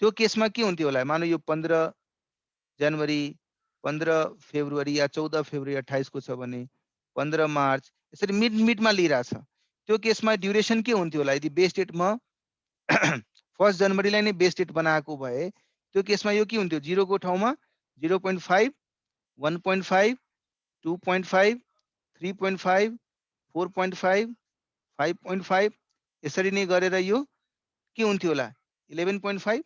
त्यो केसमा के हुन्थ्यो होला? मानौ यो 15 जनवरी 15 फेब्रुअरी या 14 फेब्रुअरी 28 को छ भने 15 मार्च यसरी मिडमा लिइरहेछ त्यो केसमा ड्युरेसन के हुन्थ्यो होला यदि बेस डेट म 1 जनवरीलाई नै बेस डेट बनाएको भए त्यो केसमा यो के हुन्थ्यो 0 को ठाउँमा 0.5 1.5 2.5 3.5 4.5 5.5 यसरी नै गरेर यो के हुन्थ्यो होला 11.5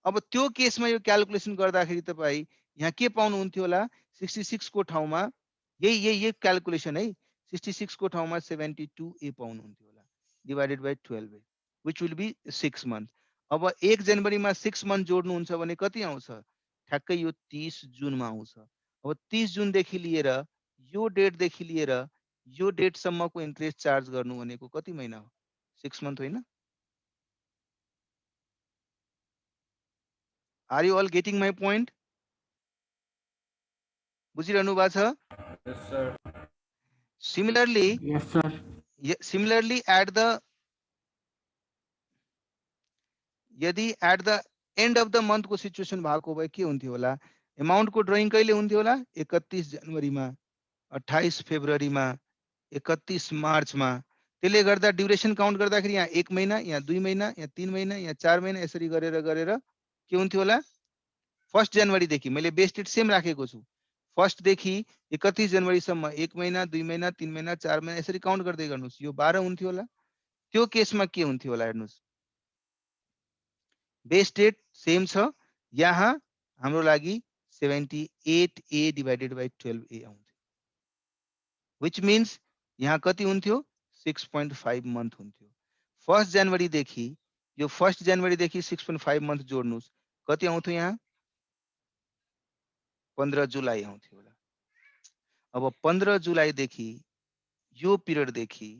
अब त्यो केसमा यो क्याल्कुलेसन गर्दाखेरि तपाईँ यहाँ के पाउनुहुन्थ्यो होला 66 को ठाउँमा यही क्याल्कुलेसन है 66 को ठाउँमा 72A पाउनुहुन्थ्यो होला divided by 12 which will be 6 month अब 1 जनवरीमा 6 मन्थ जोड्नुहुन्छ भने कति आउँछ ठ्याक्कै यो 30 जुनमा आउँछ अब 30 जुनदेखि लिएर यो डेटदेखि लिएर यो डेटसम्मको इन्ट्रेस्ट चार्ज गर्नु भनेको कति महिना हो 6 मन्थ होइन are you all getting my point बुझिरहनु भएको छ सिमिलरली Yes, sir. similarly यदि at the end of the month को सिचुएसन भएको भए के हुन्थ्यो होला एमाउन्ट को ड्रइङ कहिले हुन्थ्यो होला 31 जनवरीमा 28 फेब्रुअरीमा 31 मार्चमा त्यसले गर्दा ड्युरेसन काउन्ट गर्दाखेरि यहाँ 1 महिना यहाँ 2 महिना यहाँ 3 महिना यहाँ 4 महिना यसरी गरेर के हुन्थ्यो होला 1 जनवरीदेखि मैले बेस डेट सेम राखेको छु 1 देखि 31 जनवरीसम्म 1 महिना 2 महिना 3 महिना 4 महिना यसरी काउन्ट गर्दै गर्नुस् यो 12 हुन्थ्यो होला त्यो केसमा के हुन्थ्यो होला हेर्नुस् बेस डेट सेम छ यहाँ हाम्रो लागि 78A डिवाइडेड बाइ 12A आउँथ्यो विच मिन्स यहाँ कति हुन्थ्यो 6.5 मन्थ हुन्थ्यो 1 जनवरीदेखि यो 1 जनवरीदेखि 6.5 मन्थ जोड्नुस् कति आउँथ्यो यहाँ 15 जुलाई आउँथ्यो होला अब 15 जुलाईदेखि यो पिरियडदेखि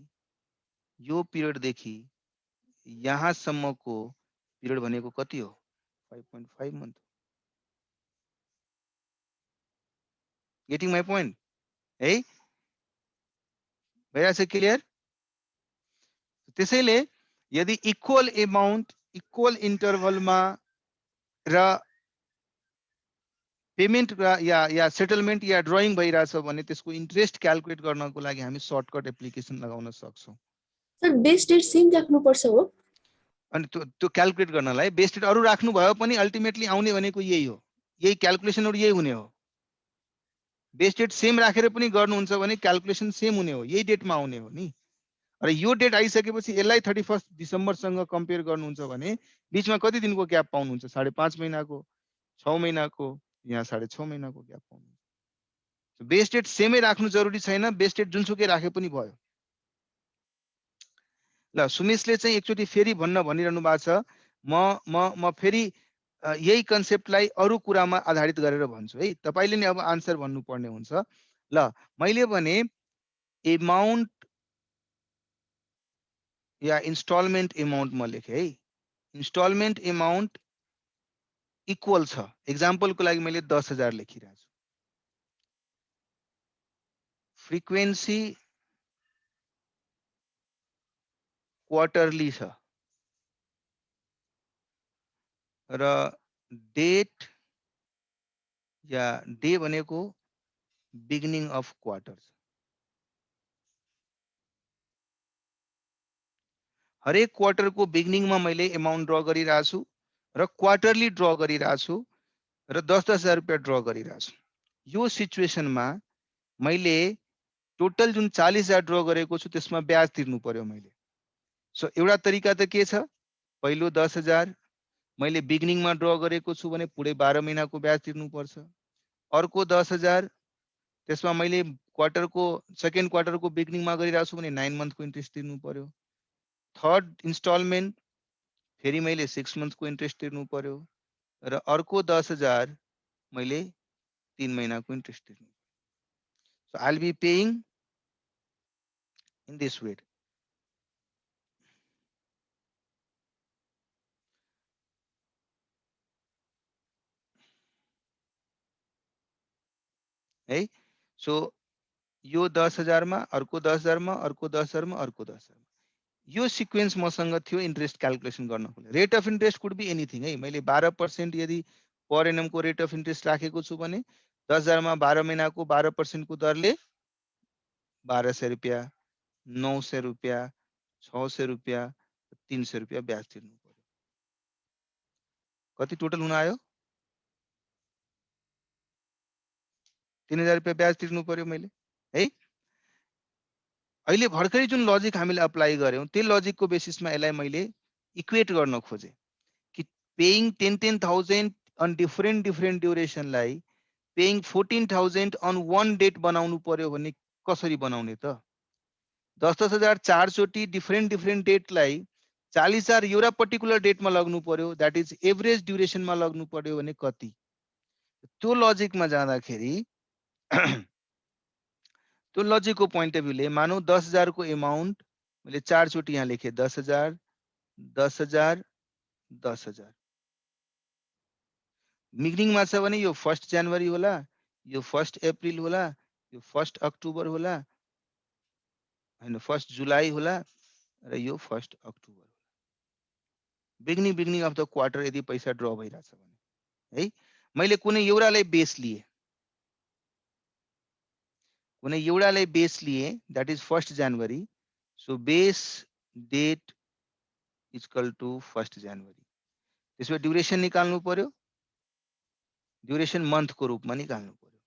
यहाँसम्मको पिरियड भनेको कति हो 5.5 मन्थ गेटिङ माई पोइन्ट है भइरहेछ क्लियर त्यसैले यदि इक्वल एमाउन्ट इक्वल इन्टरभलमा र पेमेन्ट या सेटलमेन्ट या ड्रइङ भइरहेछ भने त्यसको इन्ट्रेस्ट क्याल्कुलेट गर्नको लागि हामी सर्टकट एप्लिकेसन लगाउन सक्छौँ सर बेस डेट सेम राख्नुपर्छ हो अनि त्यो क्याल्कुलेट गर्नलाई बेस डेट अरू राख्नु भयो पनि अल्टिमेटली आउने भनेको यही हो यही क्याल्कुलेसनहरु यही हुने हो बेस डेट सेम राखेर पनि गर्नुहुन्छ भने क्याल्कुलेसन सेम हुने हो यही डेटमा आउने हो नि र यो डेट आइसकेपछि यसलाई 31 डिसेम्बरसँग कम्पेयर गर्नुहुन्छ भने बीचमा कति दिनको ग्याप पाउनुहुन्छ 5.5 महिनाको 6 महिनाको यहाँ 6.5 महिनाको ग्याप पाउनुहुन्छ बेस डेट सेमै राख्नु जरुरी छैन बेस डेट जुनसुकै राखे पनि भयो ल सुमेशले चाहिँ एकचोटी फेरि भनिरहनु भएको छ म फेरि यही कन्सेप्टलाई अरू कुरामा आधारित गरेर भन्छु है तपाईले नि अब आन्सर भन्नु पर्ने हुन्छ ल मैले भने एमाउन्ट या इन्स्टलमेन्ट एमाउन्ट म लेखे है इन्स्टलमेन्ट एमाउन्ट इक्वल छ एक्जाम्पलको लागि मैले 10,000 लेखिरहेको छु फ्रिक्वेन्सी क्वार्टरली छ र डेट या डे भनेको बिगिनिङ अफ क्वार्टर हरेक क्वार्टरको बिगिनिङमा मैले एमाउन्ट ड्र गरिरहेको छु र क्वार्टरली ड्र गरिरहेको छु र 10,000 रुपैयाँ ड्र गरिरहेको छु यो सिचुएसनमा मैले टोटल जुन 40,000 ड्र गरेको छु त्यसमा ब्याज तिर्नु पर्यो मैले सो एउटा तरिका त के छ पहिलो 10,000 मैले बिगिनिङमा ड्र गरेको छु भने पुरै 12 महिनाको ब्याज तिर्नु पर्छ अर्को 10,000 त्यसमा मैले क्वार्टरको सेकेन्ड क्वार्टरको बिगिनिङमा गरिरहेको छु भने 9 मन्थको इन्ट्रेस्ट तिर्नु पर्यो थर्ड इन्स्टलमेन्ट फेरि मैले 6 मन्थको इन्ट्रेस्ट तिर्नु पर्यो र अर्को 10,000 मैले 3 महिनाको इन्ट्रेस्ट तिर्नु पर्यो so I will be paying in this way है सो यो 10,000 मा अर्को 10,000 मा अर्को 10,000 मा अर्को 10,000 मा यो सिक्वेन्स मसँग थियो इन्ट्रेस्ट क्याल्कुलेसन गर्नको लागि rate of interest could be anything है मैले 12% यदि पर एनम को रेट अफ इन्ट्रेस्ट राखेको छु भने 10,000 मा 12 महिनाको 12% को दरले 1200 रुपियाँ, 900 रुपियाँ, 600 रुपियाँ, 300 रुपियाँ ब्याज तिर्नु पर्यो। कति टोटल हुन आयो? 3000 रुपियाँ ब्याज तिर्नु पर्यो मैले है। अहिले भर्खरै जुन लजिक हामीले अप्लाई गर्यौं त्यो लजिकको बेसिसमा यसलाई मैले इक्वेट गर्न खोजे कि पेइङ 10,000 अन डिफरेन्ट ड्युरेसनलाई पेइङ 14,000 अन one डेट बनाउनु पर्यो भने कसरी बनाउने त? 10,000 चारचोटि डिफरेन्ट डेटलाई 40,000 एउटा पर्टिकुलर डेटमा लग्नु पर्यो, द्याट इज एभरेज ड्युरेसनमा लग्नु पर्यो भने कति? त्यो लजिकमा जाँदाखेरि त्यो लजिकको पोइन्ट अफ भ्यूले मानौ 10,000 को एमाउन्ट मैले चारचोटि यहाँ लेखेँ 10,000 10,000 10,000 बिगिनिङमा छ भने यो 1 जनवरी होला, यो 1 अप्रिल होला, यो 1 अक्टोबर होला, हैन 1 जुलाई होला र यो 1 अक्टोबर होला। बिगिनिङ अफ द क्वार्टर यदि पैसा ड्र भइराछ भने है, मैले कुनै एउटालाई बेस लिए, that is 1 January, so base date is equal to 1 January. त्यसमा ड्युरेसन निकाल्नु पर्यो, ड्युरेसन मन्थ को रूपमा निकाल्नु पर्यो।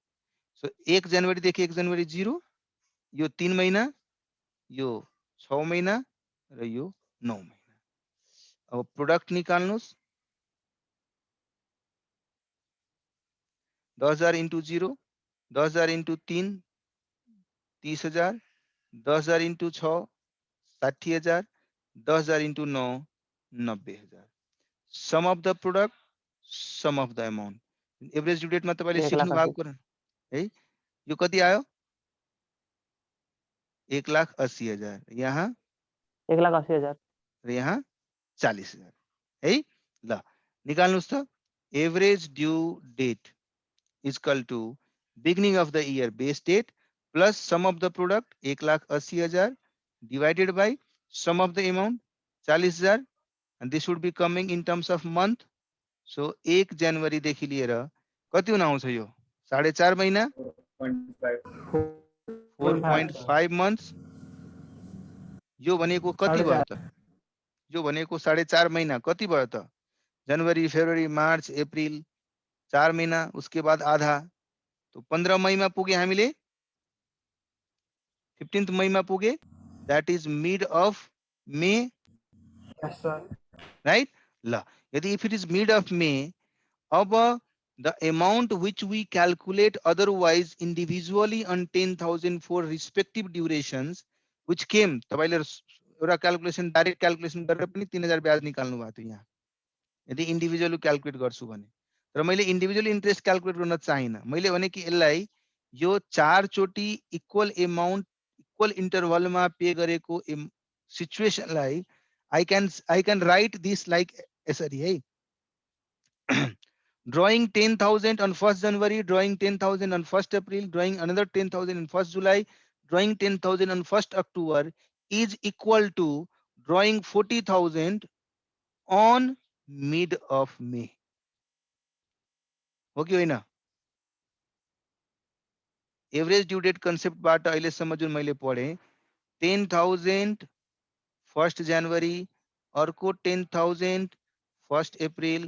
सो 1 जनवरी देखि 1 जनवरी 0, यो 3 महिना, यो 6 महिना र यो 9 महिना। अब प्रोडक्ट निकाल्नुस्, 10,000 into 0, 10,000 into 3 30,000, 10,000 into 6 60,000, 10,000 into 9 90,000। Sum of the product, sum of the amount. Average due डेटमा तपाईले सिक्नु भएको कुरा है, यो कति आयो? 1,80,000, यहाँ 1,80,000 र यहाँ 40,000 है। ल निकाल्नुस् त। Average due date is equal to beginning of the year base date plus sum of the product 1,80,000 divided by sum of the amount 40,000 and this would be coming in terms of month. So 1 जनवरी देखि लिएर कति हुन आउँछ यो? 4.5 महिना, 4.5 months। यो भनेको कति भयो त? यो भनेको 4.5 महिना कति भयो त? जनवरी, फेब्रुअरी, मार्च, अप्रिल 4 महीना, उसके बाद आधा, तो 15 मईमा पुगे हामीले, 15th मईमा पुगे, that is mid of May, right? ल यदि if it is mid of May, अब the amount which we calculate otherwise individually on 10,000 for respective durations which came, तपाईले एउटा क्याल्कुलेसन डाइरेक्ट क्याल्कुलेसन गरेर पनि 3,000 ब्याज निकाल्नु भएको थियो यहाँ यदि इन्डिभिजुअली क्याल्कुलेट गर्छु भने। तर मैले इन्डिभिजुअल इन्ट्रेस्ट क्याल्कुलेट गर्न चाहिन। मैले भने कि यसलाई यो 4 चोटि इक्वल अमाउन्ट इक्वल इन्टरभलमा पे गरेको सिचुएसनलाई I can write this like यसरी है। drawing 10,000 on 1st January, drawing 10,000 on 1st April, drawing another 10,000 on 1st July, drawing 10,000 on 1st October is equal to drawing 40,000 on mid of May. हो कि होइन? Average due date कन्सेप्टबाट अहिलेसम्म जुन मैले पढे 10,000 1st जनवरी, अर्को 10,000 1st अप्रिल,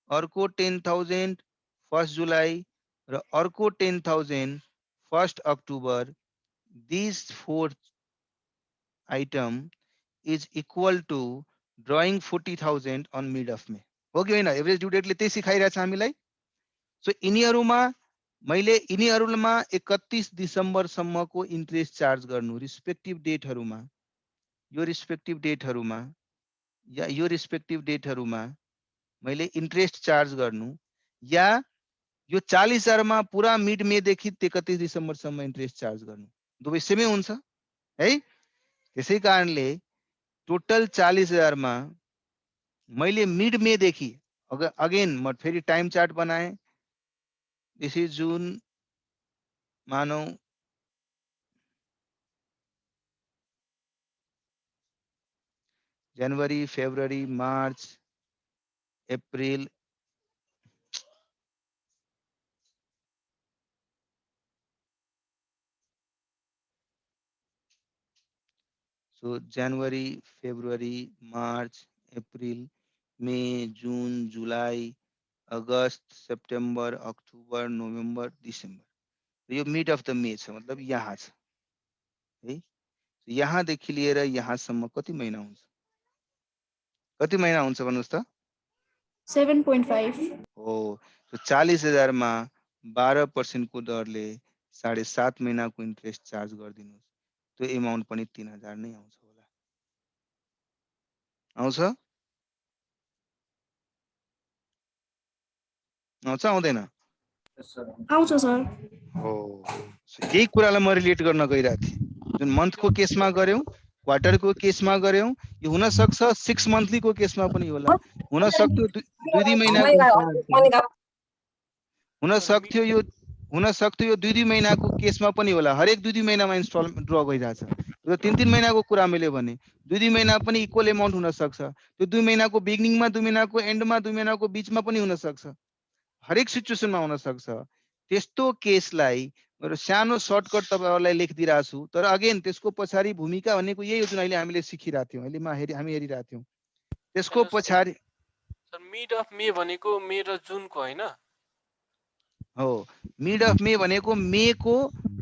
अर्को 10,000 1st जुलाई र अर्को 10,000 1st October. These 4 item is equal to drawing 40,000 on mid of May. हो कि होइन? एभरेज ड्यू डेटले त्यही सिकाइरहेछ हामीलाई। सो यिनीहरूमा मैले यिनीहरूमा 31 दिसम्बरसम्मको इन्ट्रेस्ट चार्ज गर्नु रिस्पेक्टिभ डेटहरूमा, यो रिस्पेक्टिभ डेटहरूमा या यो रिस्पेक्टिभ डेटहरूमा मैले इन्ट्रेस्ट चार्ज गर्नु, या यो 40,000 मा पुरा मिड मे देखि 31 दिसम्बरसम्म इन्ट्रेस्ट चार्ज गर्नु, दुवै सेमै हुन्छ है। त्यसै कारणले टोटल 40,000 मा मैले मिड मे देखि अगेन म फेरि टाइम चार्ट बनाए। दिस इज जुन, मानौ जनवरी, फेब्रुअरी, मार्च, अप्रिल, सो जनवरी, फेब्रुअरी, मार्च, अप्रिल, मे, जुन, जुलाई, अगस्त, सेप्टेम्बर, अक्टोबर, नोभेम्बर, डिसेम्बर। यो मिड अफ द मे छ, मतलब यहाँ छ है। यहाँदेखि लिएर यहाँसम्म कति महिना हुन्छ? कति महिना हुन्छ भन्नुहोस् त? 7.5 हो। 40,000 मा 12% को दरले 7.5 महिनाको इन्ट्रेस्ट चार्ज गरिदिनुहोस्, त्यो एमाउन्ट पनि 3,000 नै आउँछ होला। आउँछ? आउँछ आउँदैन? आउँछ सर। हो। यही कुरालाई म रिलेट गर्न गइरहेको थिएँ। जुन मन्थको केसमा गर्यौं, क्वार्टरको केसमा गर्यौं, यो हुन सक्छ 6 मन्थलीको केसमा पनि होला, हुन सक्थ्यो 2 महिनाको, हुन सक्थ्यो यो 2 महिनाको केसमा पनि होला। हरेक 2 महिनामा इन्स्टलमेन्ट ड्र भइरहेछ। यो 3 महिनाको कुरा मैले भने 2 महिना पनि इक्वल एमाउन्ट हुन सक्छ। त्यो 2 महिनाको बिगिनिङमा, 2 महिनाको एन्डमा, 2 महिनाको बीचमा पनि हुन सक्छ। हरेक सिचुएसनमा हुन सक्छ। त्यस्तो केसलाई मेरो सानो सर्टकट तपाईहरुलाई लेखिदिरहेको छु, तर अगेन त्यसको पछाडि भूमिका भनेको यही हो जुन अहिले हामीले सिकिरहेका थियौं, अहिले हामी हेरिरहेका थियौं। त्यसको पछाडि सर मिड अफ मे भनेको मे र जुनको हैन? हो, मिड अफ मे भनेको मे को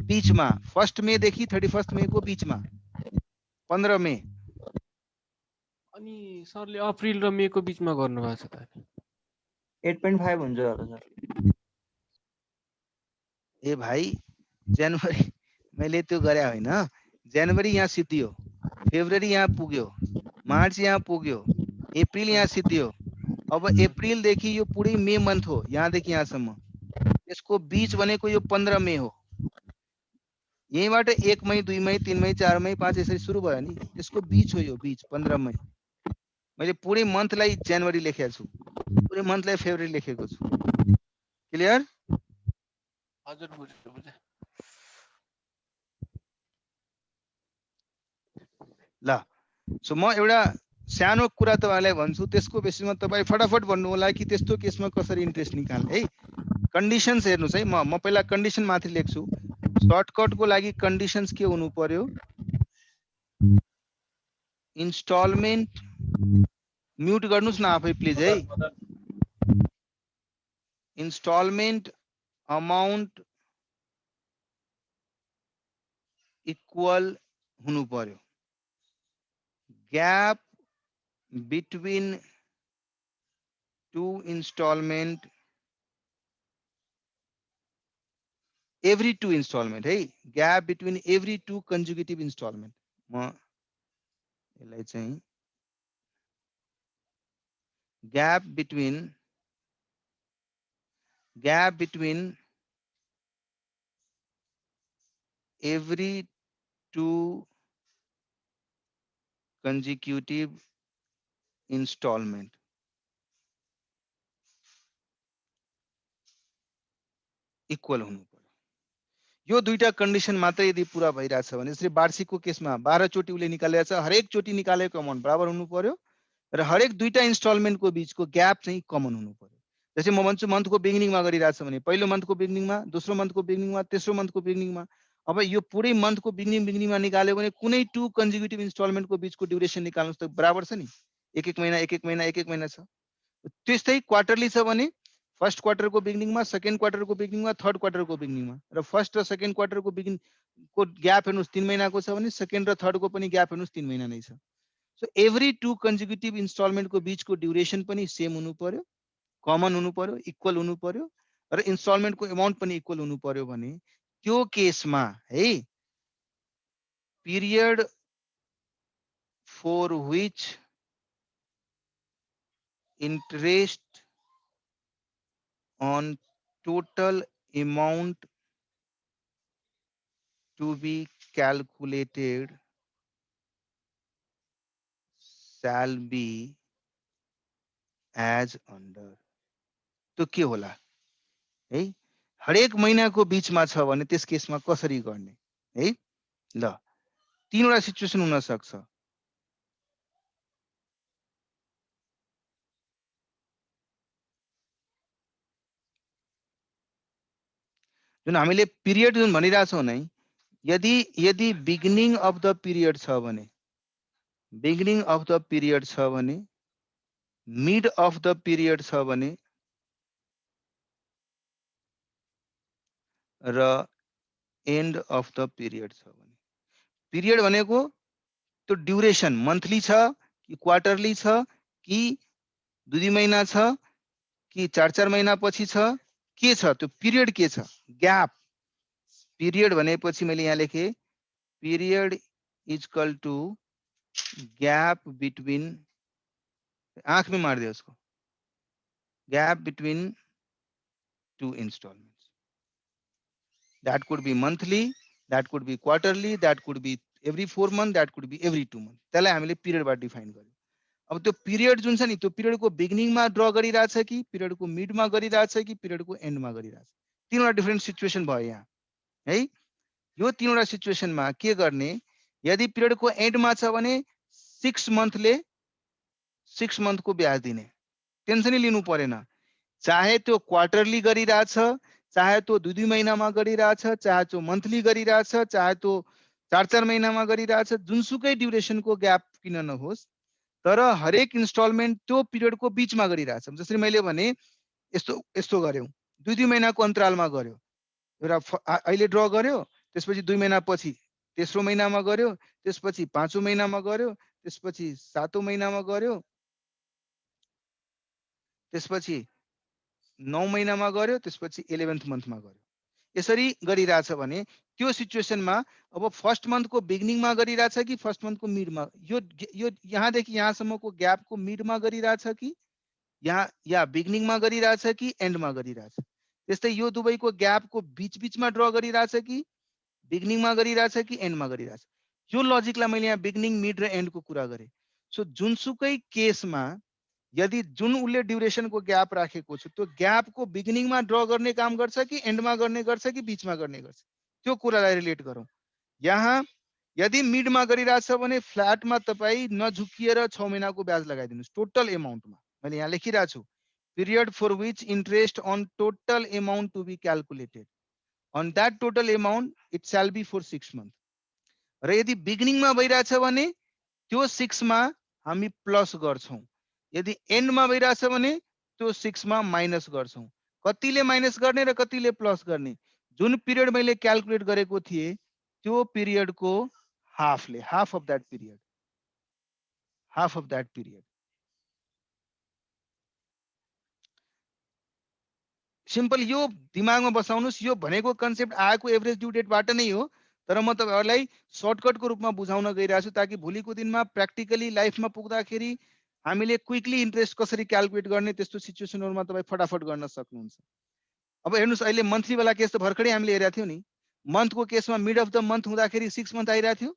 बीचमा, 1 मे देखि 31 मे को बीचमा, 15 मे। अनि सरले अप्रिल र मे को बीचमा गर्नु भएको छ त। 8.5 हुन्छ होला सर। ए भाइ, जनवरी मैले त्यो गरे होइन। जनवरी यहाँ सिद्धियो, फेब्रुअरी यहाँ पुग्यो, मार्च यहाँ पुग्यो, अप्रिल यहाँ सिद्धियो। अब अप्रिल देखि यो पुरै मे मन्थ हो, यहाँदेखि यहाँसम्म। यसको बीच भनेको यो 15 मे हो। यहीँबाट 1 मई, 2 मई, 3 मई, 4 मई, 5 यसरी सुरु भयो नि। यसको बीच हो यो, बीच 15 मई। मैले पुरै मन्थलाई जनवरी लेखेको छु, पुरै मन्थलाई फेब्रुअरी लेखेको छु। क्लियर? हजुर बुझेँ। ल, सो म एउटा सानो कुरा तपाईलाई भन्छु, त्यसको बेसिसमा तपाई फटाफट भन्नु होला कि त्यस्तो केसमा कसरी इन्ट्रेस्ट निकाल्ने है। कन्डिसन्स हेर्नुस् है, म पहिला कन्डिसन माथि लेख्छु। सर्टकटको लागि कन्डिसन्स के हुनु पर्यो? इन्स्टलमेन्ट म्युट गर्नुस् न आफै प्लिज है। इन्स्टलमेन्ट अमाउन्ट इक्वल हुनु पर्यो। Gap between two instalment, every 2 instalment है, gap between every 2 conjugative instalment. म यसलाई चाहिँ gap between every 2 consecutive installment इक्वल हुनु पर्यो। यो दुईटा कन्डिसन मात्रै यदि पूरा भइरहेछ भने, जसरी वार्षिकको केसमा 12 चोटि उले निकालेको छ, हरेक चोटि निकालेको अमाउन्ट बराबर हुनु पर्यो र हरेक दुईटा इन्स्टलमेन्टको बीचको ग्याप चाहिँ कमन हुनु पर्यो। जस्तै म भन्छु मन्थको बिगिनिङमा गरिरहेछ भने, पहिलो मन्थको बिगिनिङमा, दोस्रो मन्थको बिगिनिङमा, तेस्रो मन्थको बिगिनिङमा। अब यो पुरै मन्थको बिगिनिङमा निकाल्यो भने कुनै 2 कन्जुगेटिभ इन्स्टलमेन्टको बीचको ड्युरेसन निकाल्नुस् त बराबर छ नि, एक एक महिना छ। त्यस्तै क्वार्टरली छ भने फर्स्ट क्वार्टरको बिगिनिङमा, सेकेन्ड क्वार्टरको बिगिनिङमा, थर्ड क्वार्टरको बिगिनिङमा, र फर्स्ट र सेकेन्ड क्वार्टरको बिगिनिङको ग्याप हेर्नुस् 3 महिनाको छ भने सेकेन्ड र थर्डको पनि ग्याप हेर्नुस् 3 महिना नै छ। सो एभ्री 2 कन्जुगेटिभ इन्स्टलमेन्टको बीचको ड्युरेसन पनि सेम हुनु पर्यो, कमन हुनु पर्यो, इक्वल हुनु पर्यो, र इन्स्टलमेन्टको एमाउन्ट पनि इक्वल हुनु पर्यो भने त्यो केसमा है, period for which interest on total amount to be calculated shall be as under। तो के होला है, हरेक महिनाको बीचमा छ भने त्यस केसमा कसरी गर्ने है। ल, तीनवटा सिचुएसन हुन सक्छ। जुन हामीले पिरियड जुन भनिरहेछौँ नै, यदि बिगिनिङ अफ द पिरियड छ भने, बिगिनिङ अफ द पिरियड छ भने, मिड अफ द पिरियड छ भने र एन्ड अफ द पिरियड छ भने। पिरियड भनेको त्यो ड्युरेसन मन्थली छ कि क्वार्टरली छ कि 2 महिना छ कि 4 महिना पछि छ, के छ त्यो पिरियड के छ? ग्याप। पिरियड भनेपछि मैले यहाँ लेखे period is equal to gap between, आंख में मार दिया उसको, gap between 2 installments. That could be monthly, that could be quarterly, that could be every 4 months, that could be every 2 months. त्यसलाई हामीले पिरियड बाट डिफाइन गर्यौं। अब त्यो पिरियड जुन छ नि त्यो पिरियड को बिगिनिङ मा ड्रा गरिरहेछ कि पिरियड को मिड मा गरिरहेछ कि पिरियड को एन्ड मा गरिरहेछ, तीनवटा डिफरेंट सिचुएसन भयो यहाँ है। यो तीनवटा सिचुएसन मा के गर्ने, यदि पिरियड को एन्ड मा छ भने 6 मन्थले 6 मन्थ को ब्याज दिने, टेन्सनै लिनु परेन। चाहे त्यो क्वार्टरली गरिरहेछ, चाहे त्यो 2 महिनामा गरिरहेछ, चाहे त्यो मन्थली गरिरहेछ, चाहे त्यो 4 महिनामा गरिरहेछ, जुनसुकै ड्युरेसनको ग्याप किन नहोस्, तर हरेक इन्स्टलमेन्ट त्यो पिरियडको बीचमा गरिरहेछ। जसरी मैले भने यस्तो यस्तो गर्यौं, 2 महिनाको अन्तरालमा गर्यो, एउटा अहिले ड्र गर्यो, त्यसपछि 2 महिना पछि तेस्रो महिनामा गर्यो, त्यसपछि 5औं महिनामा गर्यो, त्यसपछि 7औं महिनामा गर्यो, त्यसपछि 9 महिनामा गर्यो, त्यसपछि 11th मन्थमा गर्यो। यसरी गरिरहेछ भने त्यो सिचुएसनमा अब फर्स्ट मन्थको बिगिनिङमा गरिरहेछ कि फर्स्ट मन्थको मिडमा, यो यहाँदेखि यहाँसम्मको ग्यापको मिडमा गरिरहेछ कि या बिगिनिङमा गरिरहेछ कि एन्डमा गरिरहेछ। त्यस्तै यो दुवैको ग्यापको बीचमा ड्र गरिरहेछ कि बिगिनिङमा गरिरहेछ कि एन्डमा गरिरहेछ। यो लजिकलाई मैले यहाँ बिगिनिङ, मिड र एन्डको कुरा गरेँ। सो जुनसुकै केसमा यदि जुन उसले ड्युरेसनको ग्याप राखेको छ त्यो ग्यापको बिगिनिङमा ड्र गर्ने काम गर्छ कि एन्डमा गर्ने गर्छ कि बीचमा गर्ने गर्छ, त्यो कुरालाई रिलेट गरौँ। यहाँ यदि मिडमा गरिरहेछ भने फ्ल्याटमा तपाईँ नझुकिएर 6 महिनाको ब्याज लगाइदिनुहोस् टोटल एमाउन्टमा। मैले यहाँ लेखिरहेको छु, period for which interest on total amount to be calculated on that total amount it shall be for 6 month. र यदि बिगिनिङमा भइरहेछ भने त्यो 6 मा हामी प्लस गर्छौं, यदि एन्डमा भइरहेछ भने त्यो 6 मा माइनस गर्छौं। कतिले माइनस गर्ने र कतिले प्लस गर्ने, जुन पिरियड मैले क्यालकुलेट गरेको थिए त्यो पिरियडको हाफले, half of that period, half of that period. Simple यो दिमागमा बसाउनुस्, यो भनेको कन्सेप्ट आएको एभरेज ड्यू डेटबाट नै हो, तर म तपाईहरुलाई सर्टकटको रूपमा बुझाउन गइरहेको छु ताकि भोलिको दिनमा प्र्याक्टिकली लाइफमा पुग्दाखेरि हामीले क्विकली इन्ट्रेस्ट कसरी क्यालकुलेट गर्ने त्यस्तो सिचुएसनहरुमा तपाई फटाफट गर्न सक्नुहुन्छ। अब हेर्नुस्, अहिले मन्थली वाला केस त भर्खरै हामीले हेरेका थियौ नि। मन्थको केसमा मिड अफ द मन्थ हुँदाखेरि 6 मन्थ आइरहेको थियो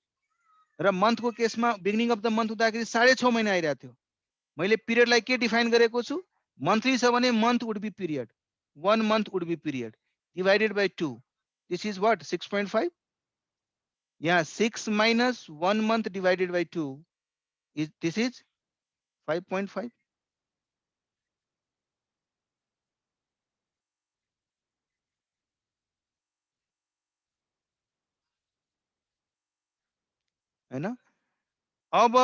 र मन्थको केसमा बिगिनिङ अफ द मन्थ हुँदाखेरि 6.5 महिना आइरहेको थियो। मैले पिरियडलाई के डिफाइन गरेको छु, मन्थली छ भने month would be period, 1 month would be period divided by 2. This is what? 6.5. Yeah, 6 minus 1 month divided by 2 is, this is 5.5. है ना? अब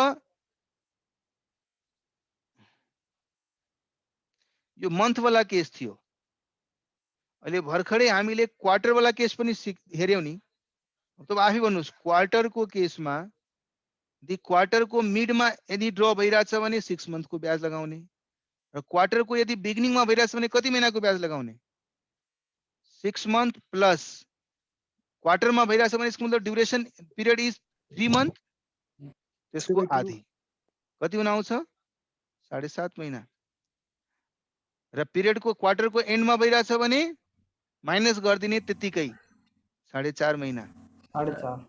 यो मन्थ वाला केस थियो, अहिले भर्खरै हामीले क्वार्टर वाला केस पनि हेर्यौं नि। अब आफै भन्नुस्, क्वार्टर को केसमा दि क्वार्टर को मिडमा यदि ड्र भइरहेछ भने 6 मन्थ को ब्याज लगाउने र क्वार्टर को यदि बिगिनिङमा भइरहेछ भने कति महिनाको ब्याज लगाउने, 6 मन्थ प्लस क्वार्टरमा भइरहेछ भने यसको मतलब ड्युरेसन पिरियड इज 3 मन्थ, त्यसको आधी कति हुन आउँछ 7.5 महिना। र पिरियड को क्वार्टर को एन्डमा भइरहेछ भने माइनस गरिदिने त्यतिकै 4.5 महिना। 4.5।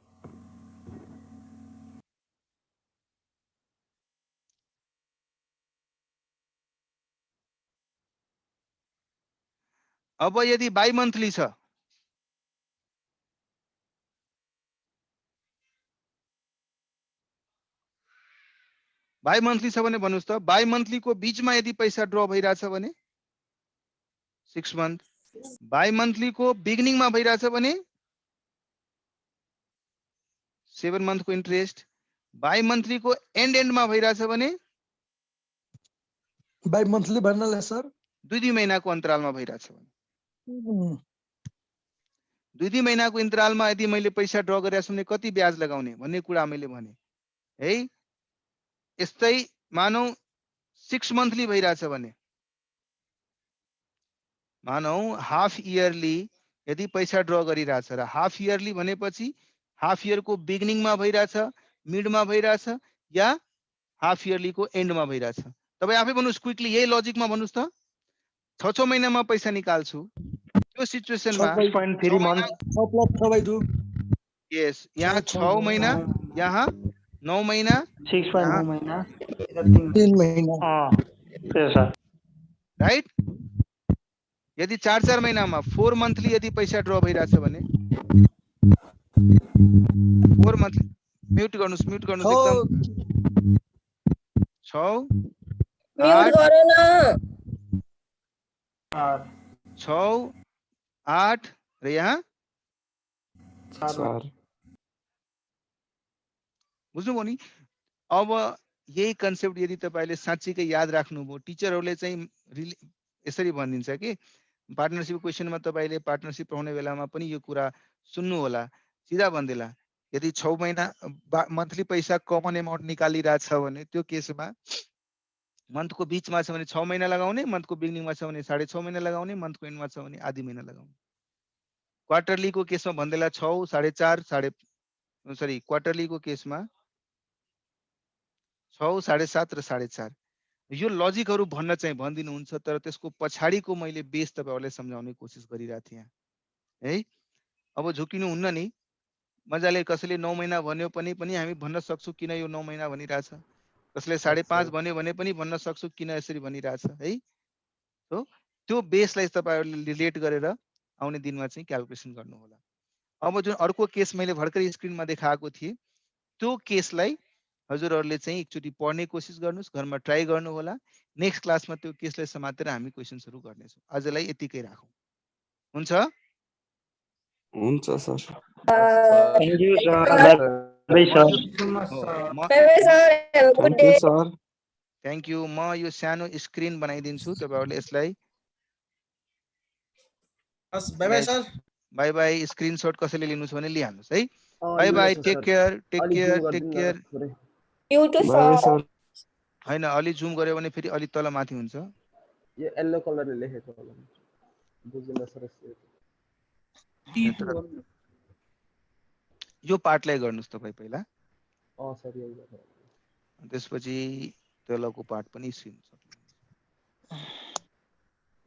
अब यदि बाई मन्थली छ, बाई मन्थली छ भने भन्नुस् त, बाई मन्थली को बीचमा यदि पैसा ड्र भइरहेछ भने 6 मन्थ, बाई मन्थली को बिगिनिङमा भइरहेछ भने 7 मन्थ को इन्ट्रेस्ट, बाई मन्थली को एन्डमा भइरहेछ भने बाई मन्थली भन्नाले सर 2 महिनाको अन्तरालमा भइरहेछ भने उम्, 2 महिनाको अन्तरालमा यदि मैले पैसा ड्र गरेको छु भने कति ब्याज लगाउने भन्ने कुरा मैले भने है। यस्तै मानौ 6 मन्थली भइरहेछ भने मानौ हाफ इयरली यदि पैसा ड्र गरिरहेछ र हाफ इयरली भनेपछि हाफ इयरको बिगिनिङमा भइरहेछ, मिडमा भइरहेछ या हाफ इयरलीको एन्डमा भइरहेछ। तपाईँ आफै भन्नुहोस् क्विकली, यही लजिकमा भन्नुहोस् त। 6 महिनामा पैसा निकाल्छु त्यो सिचुएसनमा 6.3 months. 6+6/2 यस, यहाँ 6 महिना, यहाँ 9 महिना, 6.9 महिना 3 महिना त्यही सर। राइट। यदि 4 महिनामा 4 मन्थली यदि पैसा ड्र भइरहेछ भने 4 मन्थली म्युट गर्नुस् एकदम 6 म्युट 8 गर न। 6 8 र यहाँ बुझ्नुभयो नि। अब यही कन्सेप्ट यदि तपाईले साँच्चीकै याद राख्नुभयो, टिचरहरूले चाहिँ यसरी भनिदिन्छ कि पार्टनरशिप क्वेसनमा तपाईले पार्टनरशिप पढाउने बेलामा पनि यो कुरा सुन्नु होला। सिधा भन्देला यदि 6 महिना मन्थली पैसा कमन अमाउन्ट निकालिरहेछ भने त्यो केसमा मन्थको बीचमा छ भने 6 महिना लगाउने, मन्थको बिगिनिङमा छ भने 6.5 महिना लगाउने, मन्थको एन्डमा छ भने आधी महिना लगाउने। क्वार्टरलीको केसमा भन्देला 6 4.5 सरी क्वार्टरलीको केसमा 6 7.5 र 4.5। यो लजिकहरू भन्न चाहिँ भनिदिनुहुन्छ, तर त्यसको पछाडिको मैले बेस तपाईहरुलाई सम्झाउने कोसिस गरिरहेको थिएँ है। अब झुकिनु हुन्न नि, मजाले कसैले 9 महिना भन्यो पनि हामी भन्न सक्छौं किन यो 9 महिना भनिरहेछ, कसैले 5.5 भन्यो भने पनि भन्न सक्छौं किन यसरी भनिरहेछ है। हो, त्यो बेसलाई तपाईहरुले रिलेट गरेर आउने दिनमा चाहिँ क्याल्कुलेसन गर्नु होला। अब जुन अर्को केस मैले भर्खरै स्क्रिनमा देखाएको थिएँ, त्यो केसलाई हजुरहरूले चाहिँ एकचोटि पढ्ने कोसिस गर्नुस्, घरमा ट्राई गर्नु होला। नेक्स्ट क्लासमा त्यो केसलाई समातेर हामी क्वेशन्सहरु गर्नेछौँ। आजलाई यतिकै राखौँ, हुन्छ? हुन्छ sir. Thank you sir. Bye sir. Thank you sir. Thank you. म यो सानो स्क्रिन बनाइदिन्छु, तपाईहरुले यसलाई bye bye sir. Bye bye. Screenshot कसैले लिनुछ भने लिहाल्नुस् है। Bye bye, take care, take care, take care. Mute bye bye sir. Sir. हैन, अलि जुम गर्यो भने फेरि अलि तल माथि हुन्छ। यो येलो कलरले लेखेको होला, बुझ्दिन सर। यो पार्टलाई गर्नुस् तपाई पहिला, सर यही गर्नु। त्यसपछि तलको पार्ट पनि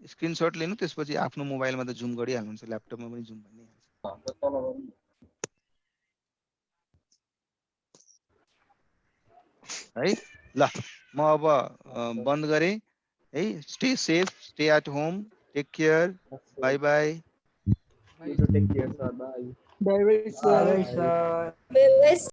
स्क्रिनशट लिनु, त्यसपछि आफ्नो मोबाइलमा त जुम गरिहाल्नुहुन्छ, ल्यापटपमा पनि जुम भइ नै हाल्छ है। ल म अब बन्द गरे है। Stay safe, stay at home, take care, bye bye. Take care sir, bye bye bye sir. Bye by.